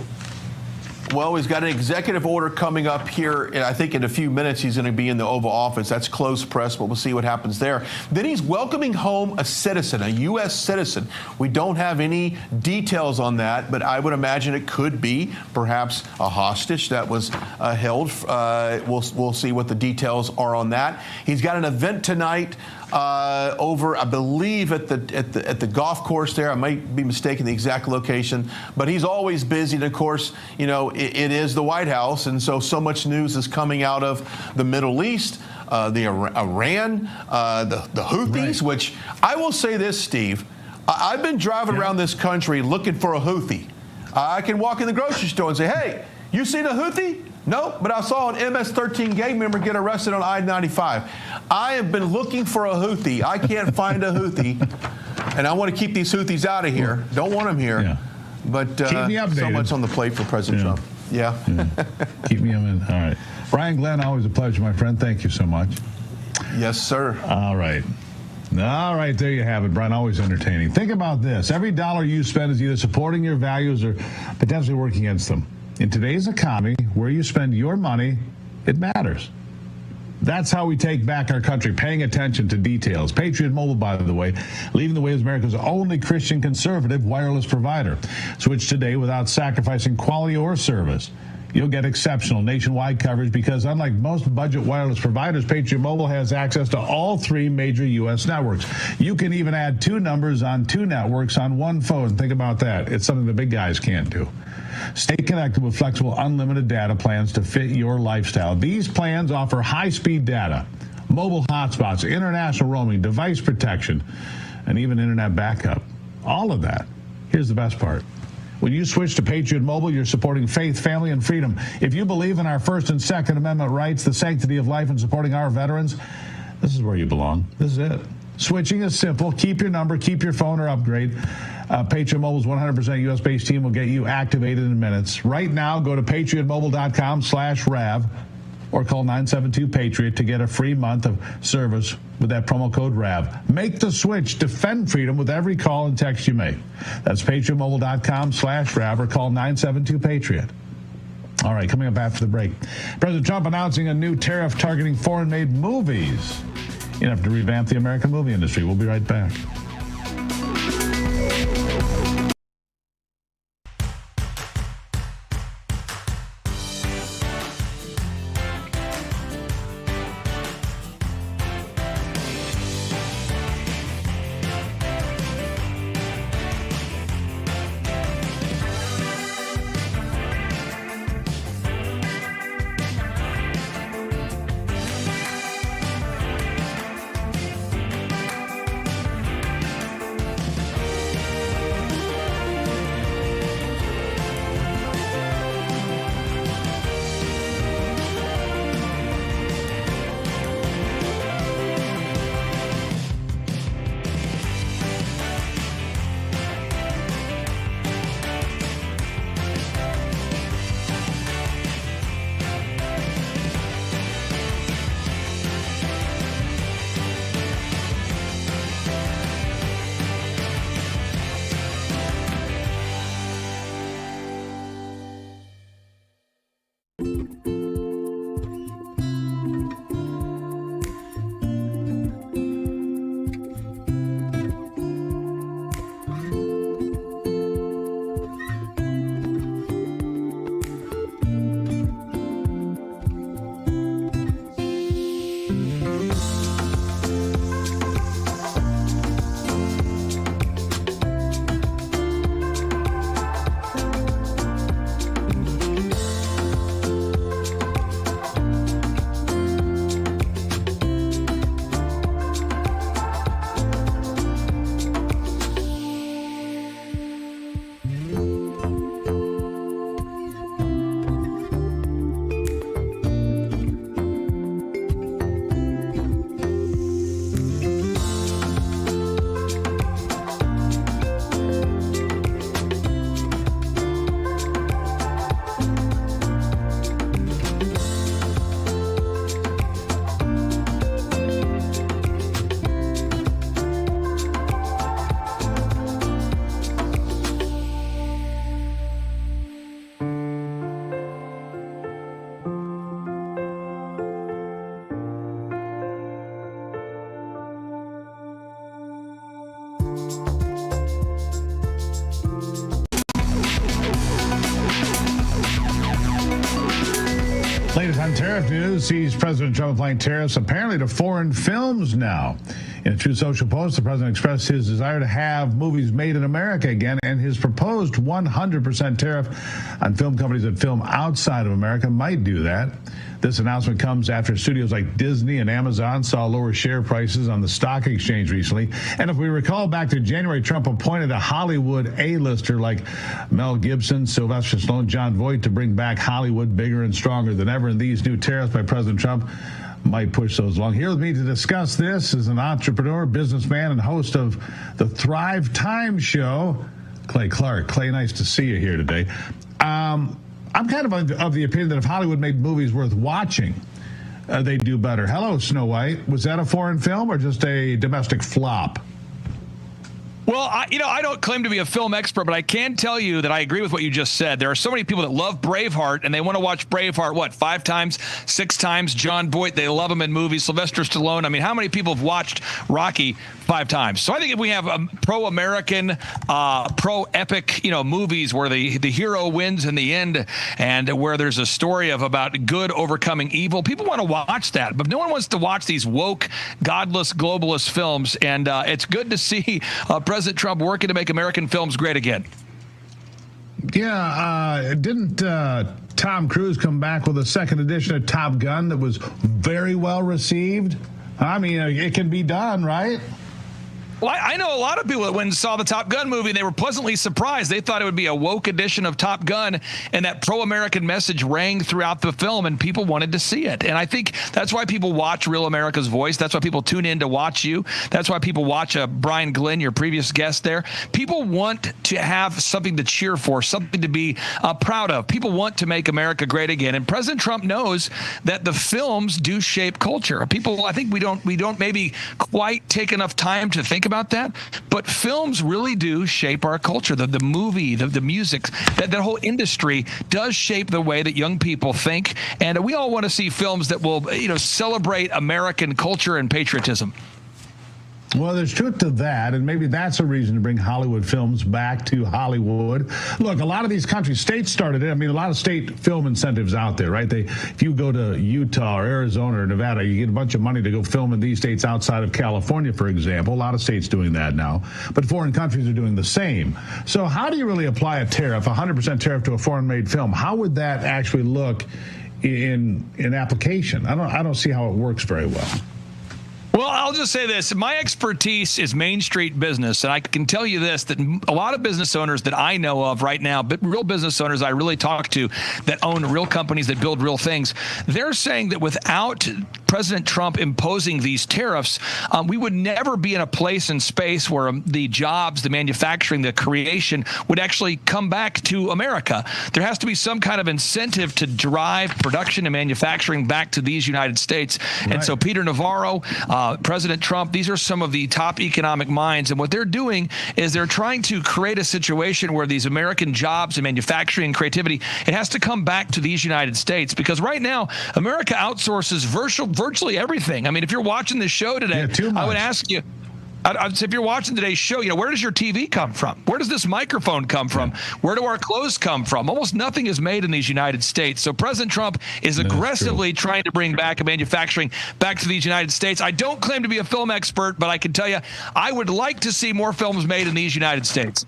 Well, he's got an executive order coming up here. I think in a few minutes he's going to be in the Oval Office. That's closed press, but we'll see what happens there. Then he's welcoming home a citizen, a U.S. citizen. We don't have any details on that, but I would imagine it could be perhaps a hostage that was held. We'll see what the details are on that. He's got an event tonight over, I believe, at the golf course there. I might be mistaken the exact location, but he's always busy. And of course, it is the White House, and so much news is coming out of the Middle East, the Iran, the Houthis. Right. Which I will say this, Steve, I've been driving around this country looking for a Houthi. I can walk in the grocery store and say, "Hey, you seen a Houthi?" No, but I saw an MS-13 gang member get arrested on I-95. I have been looking for a Houthi. I can't find a Houthi, and I want to keep these Houthis out of here. Don't want them here. Yeah. But keep me updated. So much on the plate for President Trump. Yeah. Keep me in. All right. Brian Glenn, always a pleasure, my friend. Thank you so much. Yes, sir. All right. All right, there you have it, Brian. Always entertaining. Think about this. Every dollar you spend is either supporting your values or potentially working against them. In today's economy, where you spend your money, it matters. That's how we take back our country, paying attention to details. Patriot Mobile, by the way, leading the way as America's only Christian conservative wireless provider. Switch today without sacrificing quality or service. You'll get exceptional nationwide coverage because unlike most budget wireless providers, Patriot Mobile has access to all 3 major U.S. networks. You can even add 2 numbers on 2 networks on one phone. Think about that. It's something the big guys can't do. Stay connected with flexible, unlimited data plans to fit your lifestyle. These plans offer high-speed data, mobile hotspots, international roaming, device protection, and even internet backup. All of that. Here's the best part. When you switch to Patriot Mobile, you're supporting faith, family, and freedom. If you believe in our First and Second Amendment rights, the sanctity of life, and supporting our veterans, this is where you belong. This is it. Switching is simple. Keep your number, keep your phone, or upgrade. Patriot Mobile's 100% U.S.-based team will get you activated in minutes. Right now, go to patriotmobile.com/RAV or call 972-PATRIOT to get a free month of service with that promo code RAV. Make the switch. Defend freedom with every call and text you make. That's patriotmobile.com/RAV or call 972-PATRIOT. All right, coming up after the break. President Trump announcing a new tariff targeting foreign-made movies. Enough to revamp the American movie industry. We'll be right back. Latest on tariff news sees President Trump applying tariffs apparently to foreign films now. In a Truth Social post, the president expressed his desire to have movies made in America again, and his proposed 100% tariff on film companies that film outside of America might do that. This announcement comes after studios like Disney and Amazon saw lower share prices on the stock exchange recently. And if we recall back to January, Trump appointed a Hollywood A-lister like Mel Gibson, Sylvester Stallone, John Voight to bring back Hollywood bigger and stronger than ever. And these new tariffs by President Trump might push those along. Here with me to discuss this is an entrepreneur, businessman, and host of the Thrive Time Show, Clay Clark. Clay, nice to see you here today. I'm kind of the opinion that if Hollywood made movies worth watching, they do better. Hello, Snow White. Was that a foreign film or just a domestic flop? Well, I don't claim to be a film expert, but I can tell you that I agree with what you just said. There are so many people that love Braveheart, and they want to watch Braveheart, 5 times, 6 times? John Boyd, they love him in movies. Sylvester Stallone. I mean, how many people have watched Rocky 5 times? So I think if we have pro-American, pro-epic, movies where the hero wins in the end and where there's a story about good overcoming evil, people want to watch that. But no one wants to watch these woke, godless, globalist films. And it's good to see President Trump working to make American films great again. Yeah, didn't Tom Cruise come back with a second edition of Top Gun that was very well received? I mean, it can be done, right? Well, I know a lot of people that went and saw the Top Gun movie, and they were pleasantly surprised. They thought it would be a woke edition of Top Gun, and that pro-American message rang throughout the film, and people wanted to see it. And I think that's why people watch Real America's Voice. That's why people tune in to watch you. That's why people watch Brian Glenn, your previous guest there. People want to have something to cheer for, something to be proud of. People want to make America great again. And President Trump knows that the films do shape culture. I think we don't maybe quite take enough time to think about that, but films really do shape our culture. The movie, the music, that whole industry does shape the way that young people think, and we all want to see films that will celebrate American culture and patriotism. Well, there's truth to that, and maybe that's a reason to bring Hollywood films back to Hollywood. Look, a lot of these countries, states started it. I mean, a lot of state film incentives out there, right? If you go to Utah or Arizona or Nevada, you get a bunch of money to go film in these states outside of California, for example. A lot of states doing that now, but foreign countries are doing the same. So how do you really apply a tariff, 100% tariff to a foreign-made film? How would that actually look in application? I don't see how it works very well. Well, I'll just say this. My expertise is Main Street business, and I can tell you this, that a lot of business owners that I know of right now, but real business owners I really talk to that own real companies that build real things, they're saying that without President Trump imposing these tariffs, we would never be in a place and space where the jobs, the manufacturing, the creation would actually come back to America. There has to be some kind of incentive to drive production and manufacturing back to these United States. Right. And so Peter Navarro, President Trump, these are some of the top economic minds. And what they're doing is they're trying to create a situation where these American jobs and manufacturing and creativity, it has to come back to these United States. Because right now, America outsources virtually everything. I mean, if you're watching this show today, I would ask you, if you're watching today's show, where does your TV come from? Where does this microphone come from? Where do our clothes come from? Almost nothing is made in these United States. So President Trump is aggressively trying to bring back manufacturing back to these United States. I don't claim to be a film expert, but I can tell you, I would like to see more films made in these United States.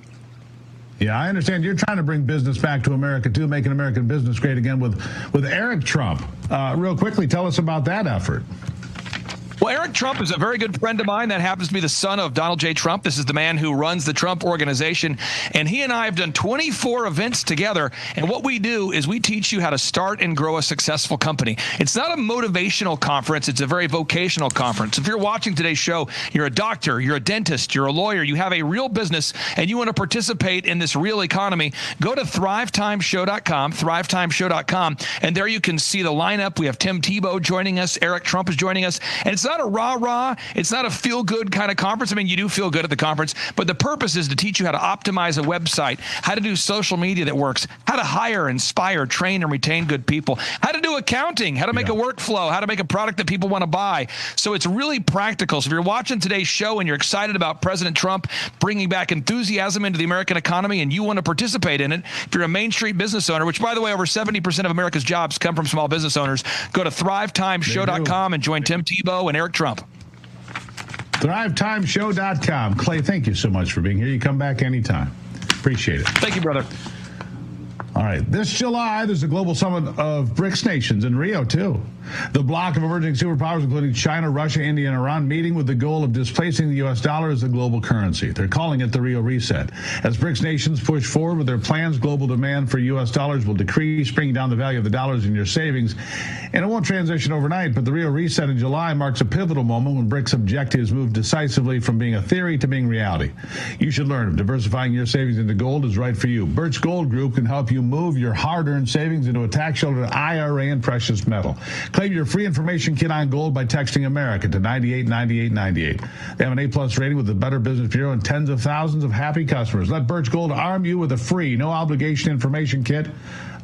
Yeah, I understand you're trying to bring business back to America, too, making American business great again with Eric Trump. Real quickly, tell us about that effort. Well, Eric Trump is a very good friend of mine. That happens to be the son of Donald J. Trump. This is the man who runs the Trump Organization. And he and I have done 24 events together. And what we do is we teach you how to start and grow a successful company. It's not a motivational conference. It's a very vocational conference. If you're watching today's show, you're a doctor, you're a dentist, you're a lawyer, you have a real business, and you want to participate in this real economy, go to thrivetimeshow.com, thrivetimeshow.com, and there you can see the lineup. We have Tim Tebow joining us. Eric Trump is joining us. And it's not a rah-rah. It's not a feel-good kind of conference. I mean, you do feel good at the conference, but the purpose is to teach you how to optimize a website, how to do social media that works, how to hire, inspire, train, and retain good people, how to do accounting, how to make a workflow, how to make a product that people want to buy. So it's really practical. So if you're watching today's show and you're excited about President Trump bringing back enthusiasm into the American economy and you want to participate in it, if you're a Main Street business owner, which, by the way, over 70% of America's jobs come from small business owners, go to thrivetimeshow.com and join Tim Tebow and Eric Trump. ThriveTimeshow.com. Clay, thank you so much for being here. You come back anytime. Appreciate it. Thank you, brother. All right. This July, there's a global summit of BRICS nations in Rio, too. The bloc of emerging superpowers, including China, Russia, India, and Iran, meeting with the goal of displacing the U.S. dollar as the global currency. They're calling it the Rio Reset. As BRICS nations push forward with their plans, global demand for U.S. dollars will decrease, bringing down the value of the dollars in your savings. And it won't transition overnight, but the Rio Reset in July marks a pivotal moment when BRICS objectives move decisively from being a theory to being reality. You should learn if diversifying your savings into gold is right for you. Birch Gold Group can help you move your hard-earned savings into a tax-sheltered IRA and precious metal. Claim your free information kit on gold by texting America to 989898. They have an A+ rating with the Better Business Bureau and tens of thousands of happy customers. Let Birch Gold arm you with a free, no obligation information kit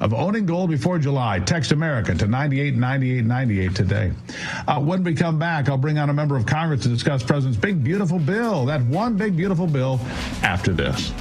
of owning gold before July. Text America to 989898 today. When we come back, I'll bring on a member of Congress to discuss President's big, beautiful bill. That one big, beautiful bill after this.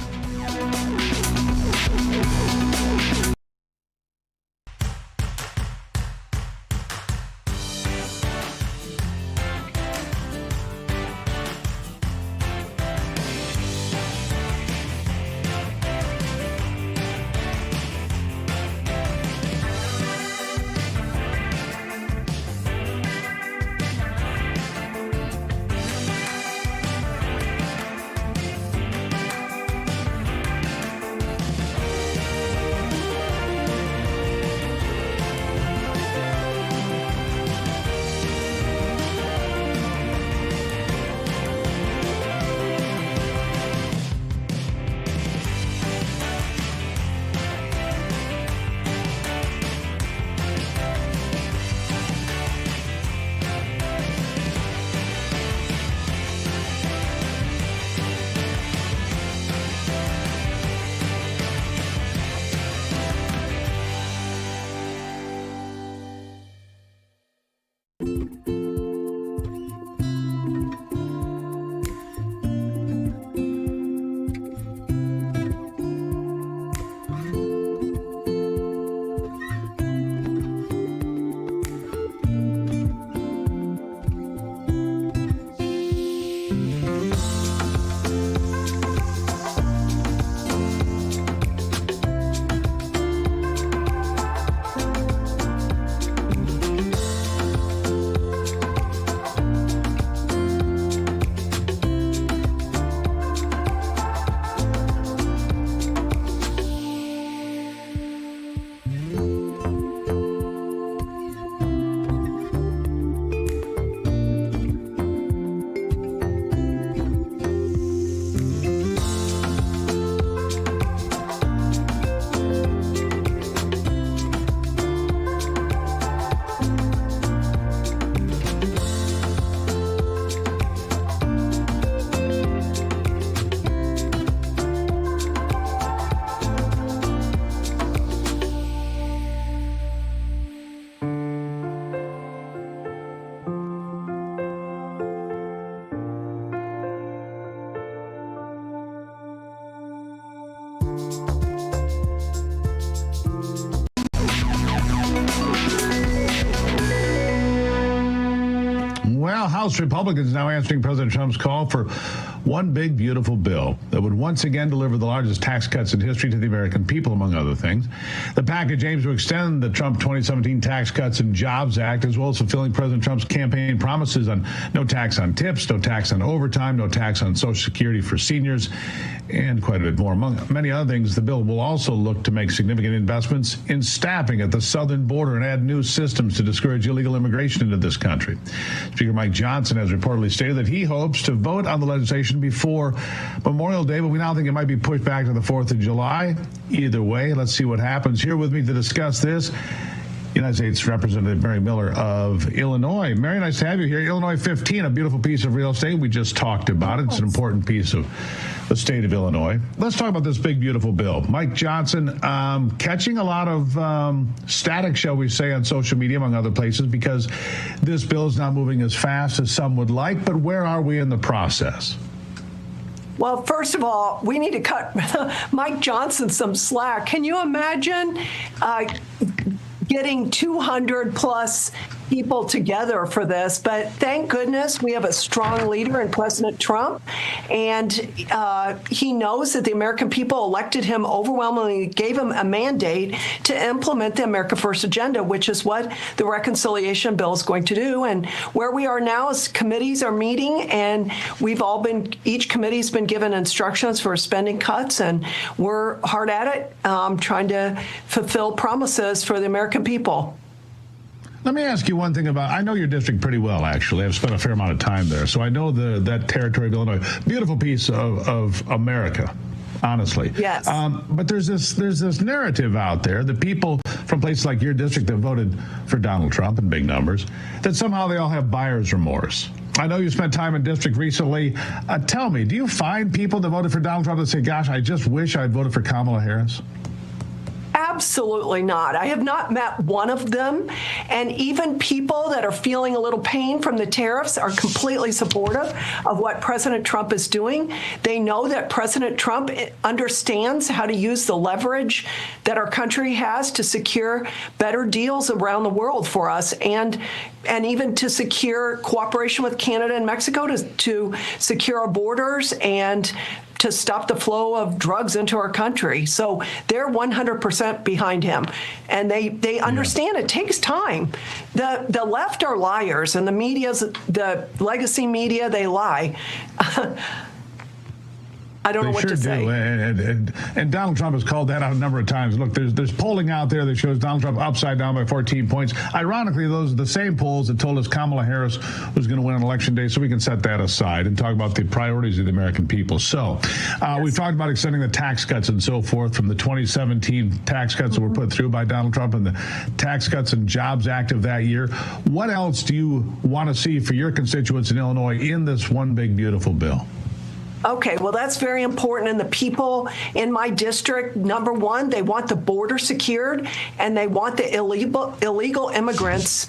Well, House Republicans now answering President Trump's call for one big, beautiful bill that would once again deliver the largest tax cuts in history to the American people, among other things. The package aims to extend the Trump 2017 Tax Cuts and Jobs Act, as well as fulfilling President Trump's campaign promises on no tax on tips, no tax on overtime, no tax on Social Security for seniors, and quite a bit more. Among many other things, the bill will also look to make significant investments in staffing at the southern border and add new systems to discourage illegal immigration into this country. Speaker Mike Johnson has reportedly stated that he hopes to vote on the legislation before Memorial Day, but we now think it might be pushed back to the 4th of July. Either way, let's see what happens. Here with me to discuss this, United States Representative Mary Miller of Illinois. Mary, nice to have you here. Illinois 15, a beautiful piece of real estate. We just talked about it. It's an important piece of the state of Illinois. Let's talk about this big, beautiful bill. Mike Johnson, catching a lot of static, shall we say, on social media, among other places, because this bill is not moving as fast as some would like. But where are we in the process? Well, first of all, we need to cut Mike Johnson some slack. Can you imagine getting 200 plus people together for this? But thank goodness we have a strong leader in President Trump, and he knows that the American people elected him overwhelmingly, gave him a mandate to implement the America First agenda, which is what the reconciliation bill is going to do. And where we are now is committees are meeting, and each committee's been given instructions for spending cuts, and we're hard at it, trying to fulfill promises for the American people. Let me ask you one thing I know your district pretty well, actually. I've spent a fair amount of time there, so I know that territory of Illinois. Beautiful piece of America, honestly. Yes. But there's this narrative out there that people from places like your district that voted for Donald Trump in big numbers, that somehow they all have buyer's remorse. I know you spent time in district recently. Tell me, do you find people that voted for Donald Trump that say, gosh, I just wish I'd voted for Kamala Harris? Absolutely not. I have not met one of them. And even people that are feeling a little pain from the tariffs are completely supportive of what President Trump is doing. They know that President Trump understands how to use the leverage that our country has to secure better deals around the world for us, and even to secure cooperation with Canada and Mexico to secure our borders and to stop the flow of drugs into our country. So they're 100% behind him. And they understand it takes time. The left are liars, and the legacy media, they lie. I don't know what to say. And Donald Trump has called that out a number of times. Look, there's polling out there that shows Donald Trump upside down by 14 points. Ironically, those are the same polls that told us Kamala Harris was going to win on Election Day, so we can set that aside and talk about the priorities of the American people. So we've talked about extending the tax cuts and so forth from the 2017 tax cuts that were put through by Donald Trump and the Tax Cuts and Jobs Act of that year. What else do you want to see for your constituents in Illinois in this one big, beautiful bill? Okay, well, that's very important. And the people in my district, number one, they want the border secured, and they want the illegal immigrants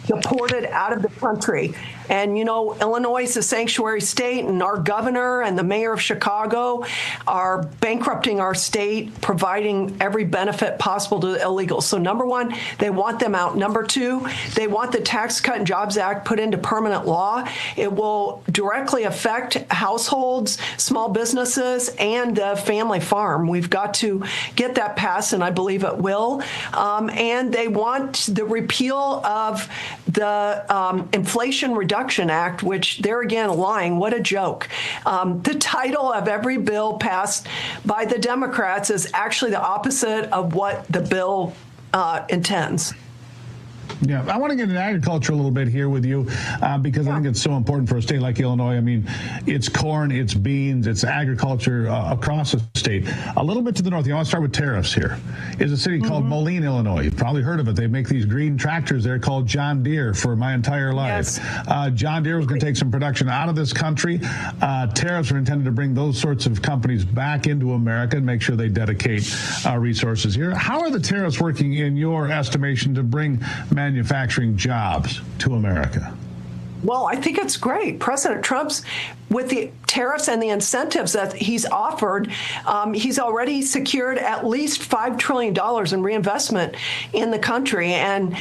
deported out of the country. And, you know, Illinois is a sanctuary state, and our governor and the mayor of Chicago are bankrupting our state, providing every benefit possible to the illegals. So, number one, they want them out. Number two, they want the Tax Cut and Jobs Act put into permanent law. It will directly affect households, small businesses, and the family farm. We've got to get that passed, and I believe it will. And they want the repeal of the Inflation Reduction Act, which they're again lying. What a joke. The title of every bill passed by the Democrats is actually the opposite of what the bill intends. Yeah, I want to get into agriculture a little bit here with you because I think it's so important for a state like Illinois. I mean, it's corn, it's beans, it's agriculture across the state. A little bit to the north, I want to start with tariffs here. Is a city called Moline, Illinois. You've probably heard of it. They make these green tractors there called John Deere for my entire life. Yes. John Deere was going to take some production out of this country. Tariffs are intended to bring those sorts of companies back into America and make sure they dedicate resources here. How are the tariffs working in your estimation to bring manufacturing jobs to America? Well, I think it's great. President Trump's, with the tariffs and the incentives that he's offered, he's already secured at least $5 trillion in reinvestment in the country. And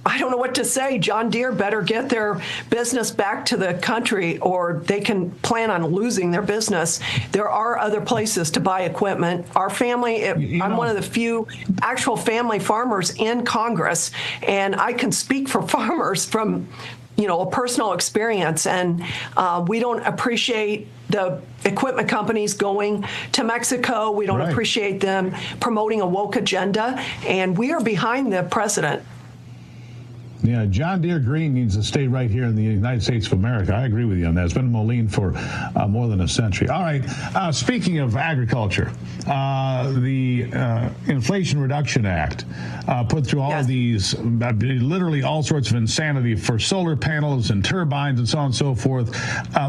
I don't know what to say. John Deere better get their business back to the country, or they can plan on losing their business. There are other places to buy equipment. Our family, I'm one of the few actual family farmers in Congress, and I can speak for farmers from, you know, a personal experience. And we don't appreciate the equipment companies going to Mexico. We don't appreciate them promoting a woke agenda, and we are behind the president. Yeah, John Deere Green needs to stay right here in the United States of America. I agree with you on that. It's been in Moline for more than a century. All right. Speaking of agriculture, the Inflation Reduction Act put through all of these, literally all sorts of insanity for solar panels and turbines and so on and so forth.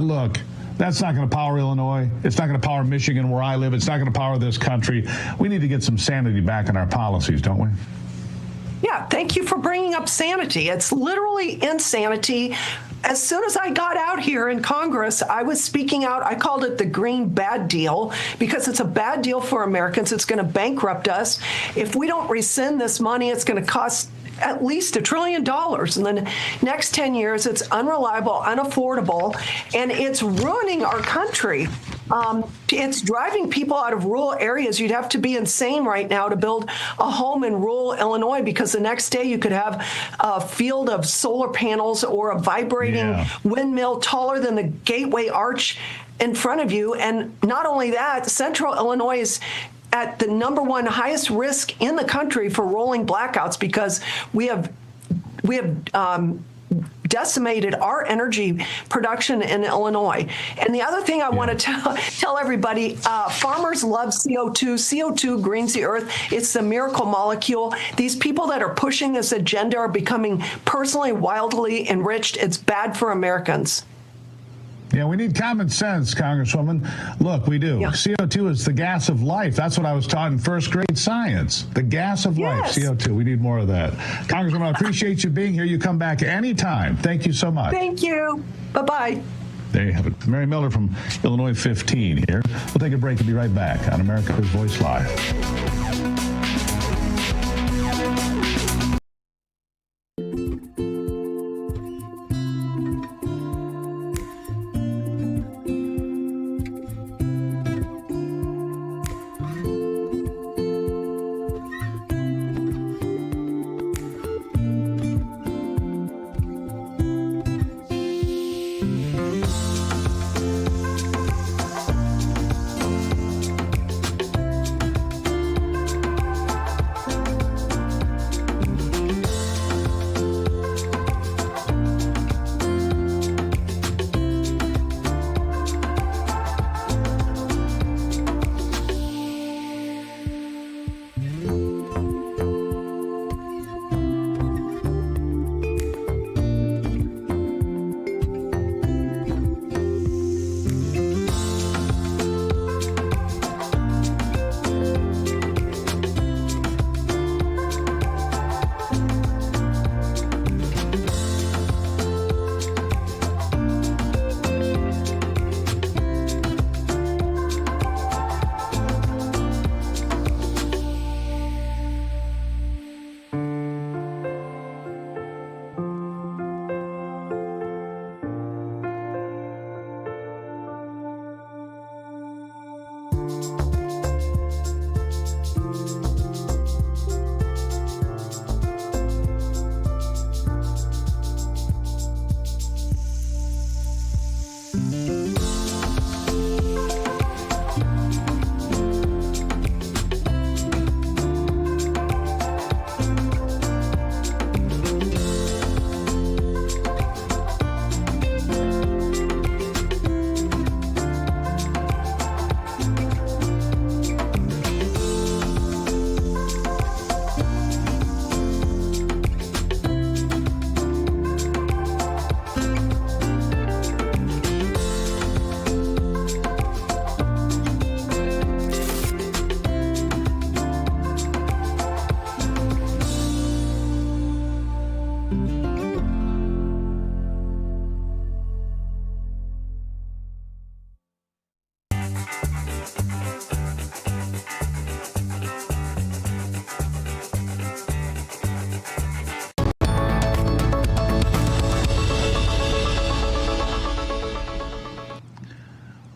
Look, that's not going to power Illinois. It's not going to power Michigan, where I live. It's not going to power this country. We need to get some sanity back in our policies, don't we? Yeah, thank you for bringing up sanity. It's literally insanity. As soon as I got out here in Congress, I was speaking out. I called it the green bad deal because it's a bad deal for Americans. It's going to bankrupt us. If we don't rescind this money, it's going to cost at least $1 trillion in the next 10 years. It's unreliable, unaffordable, and it's ruining our country. It's driving people out of rural areas. You'd have to be insane right now to build a home in rural Illinois, because the next day you could have a field of solar panels or a vibrating windmill taller than the Gateway Arch in front of you. And not only that, Central Illinois is at the #1 highest risk in the country for rolling blackouts, because we have decimated our energy production in Illinois. And the other thing I want to tell everybody, farmers love CO2. CO2 greens the earth. It's the miracle molecule. These people that are pushing this agenda are becoming personally wildly enriched. It's bad for Americans. Yeah, we need common sense, Congresswoman. Look, we do. CO2 is the gas of life. That's what I was taught in first grade science. The gas of life, CO2. We need more of that. Congresswoman, I appreciate you being here. You come back anytime. Thank you so much. Thank you. Bye-bye. There you have it. Mary Miller from Illinois 15 here. We'll take a break and be right back on America's Voice Live.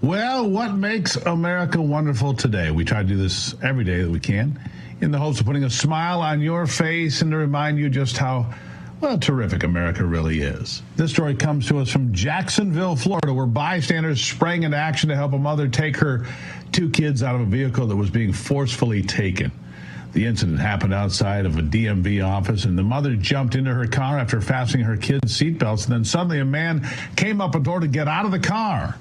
Well, what makes America wonderful today? We try to do this every day that we can in the hopes of putting a smile on your face and to remind you just how, well, terrific America really is. This story comes to us from Jacksonville, Florida, where bystanders sprang into action to help a mother take her two kids out of a vehicle that was being forcefully taken. The incident happened outside of a DMV office, and the mother jumped into her car after fastening her kids' seatbelts, and then suddenly a man came up and told her to get out of the car.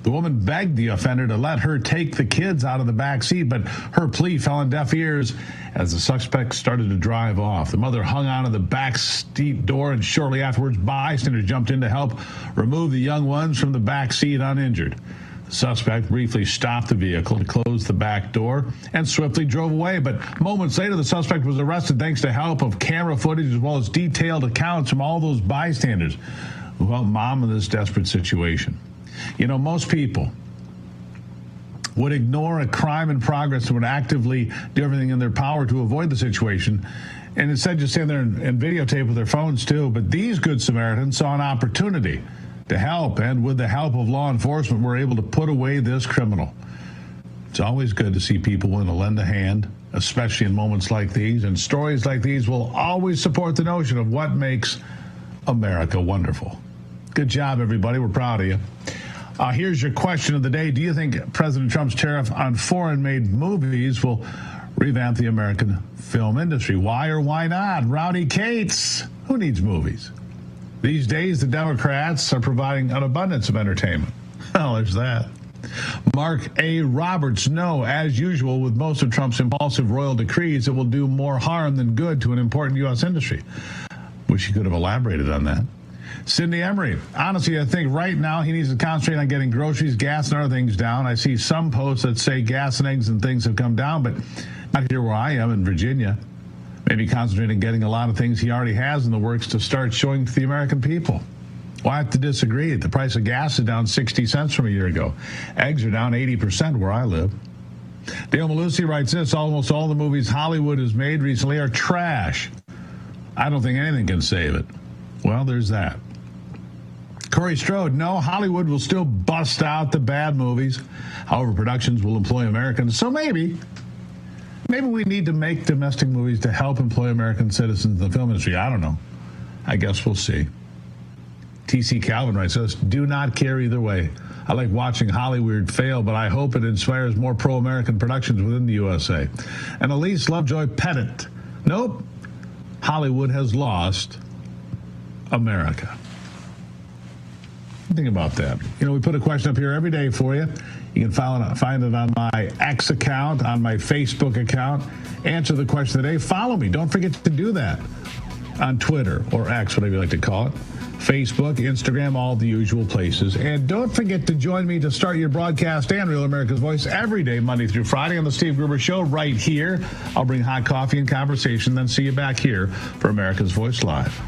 The woman begged the offender to let her take the kids out of the back seat, but her plea fell on deaf ears as the suspect started to drive off. The mother hung onto the back seat door, and shortly afterwards, bystanders jumped in to help remove the young ones from the back seat uninjured. The suspect briefly stopped the vehicle to close the back door and swiftly drove away. But moments later, the suspect was arrested thanks to help of camera footage as well as detailed accounts from all those bystanders who helped mom in this desperate situation. You know, most people would ignore a crime in progress and would actively do everything in their power to avoid the situation, and instead just stand there and videotape with their phones too. But these good Samaritans saw an opportunity to help, and with the help of law enforcement, were able to put away this criminal. It's always good to see people willing to lend a hand, especially in moments like these, and stories like these will always support the notion of what makes America wonderful. Good job, everybody. We're proud of you. Here's your question of the day. Do you think President Trump's tariff on foreign-made movies will revamp the American film industry? Why or why not? Rowdy Cates, who needs movies? These days, the Democrats are providing an abundance of entertainment. Well, there's that. Mark A. Roberts, no, as usual, with most of Trump's impulsive royal decrees, it will do more harm than good to an important U.S. industry. Wish he could have elaborated on that. Cindy Emery, honestly, I think right now he needs to concentrate on getting groceries, gas, and other things down. I see some posts that say gas and eggs and things have come down, but not here where I am in Virginia. Maybe concentrate on getting a lot of things he already has in the works to start showing to the American people. Well, I have to disagree. The price of gas is down 60 cents from a year ago. Eggs are down 80% where I live. Dale Malusi writes this: almost all the movies Hollywood has made recently are trash. I don't think anything can save it. Well, there's that. Corey Strode, no, Hollywood will still bust out the bad movies. However, productions will employ Americans. So maybe we need to make domestic movies to help employ American citizens in the film industry. I don't know. I guess we'll see. T.C. Calvin writes us, do not care either way. I like watching Hollywood fail, but I hope it inspires more pro-American productions within the USA. And Elise Lovejoy Pettit, nope, Hollywood has lost America. Think about that. You know, we put a question up here every day for you. You can find it on my X account, on my Facebook account. Answer the question today. Follow me. Don't forget to do that on Twitter or X, whatever you like to call it. Facebook, Instagram, all the usual places. And don't forget to join me to start your broadcast and Real America's Voice every day, Monday through Friday on the Steve Gruber Show right here. I'll bring hot coffee and conversation, then see you back here for America's Voice Live.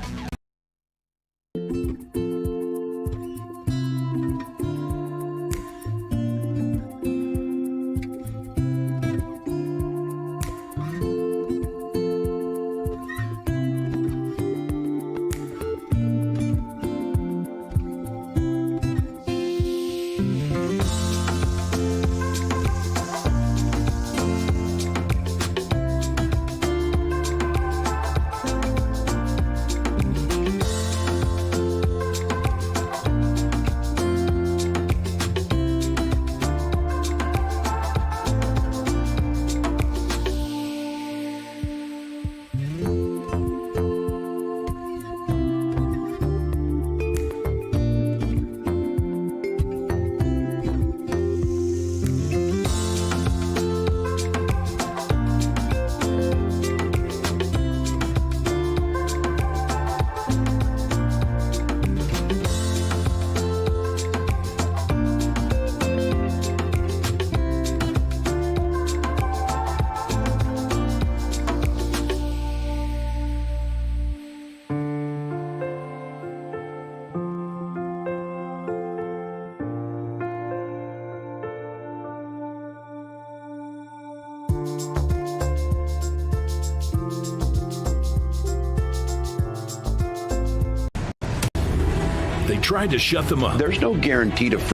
They tried to shut them up. There's no guarantee to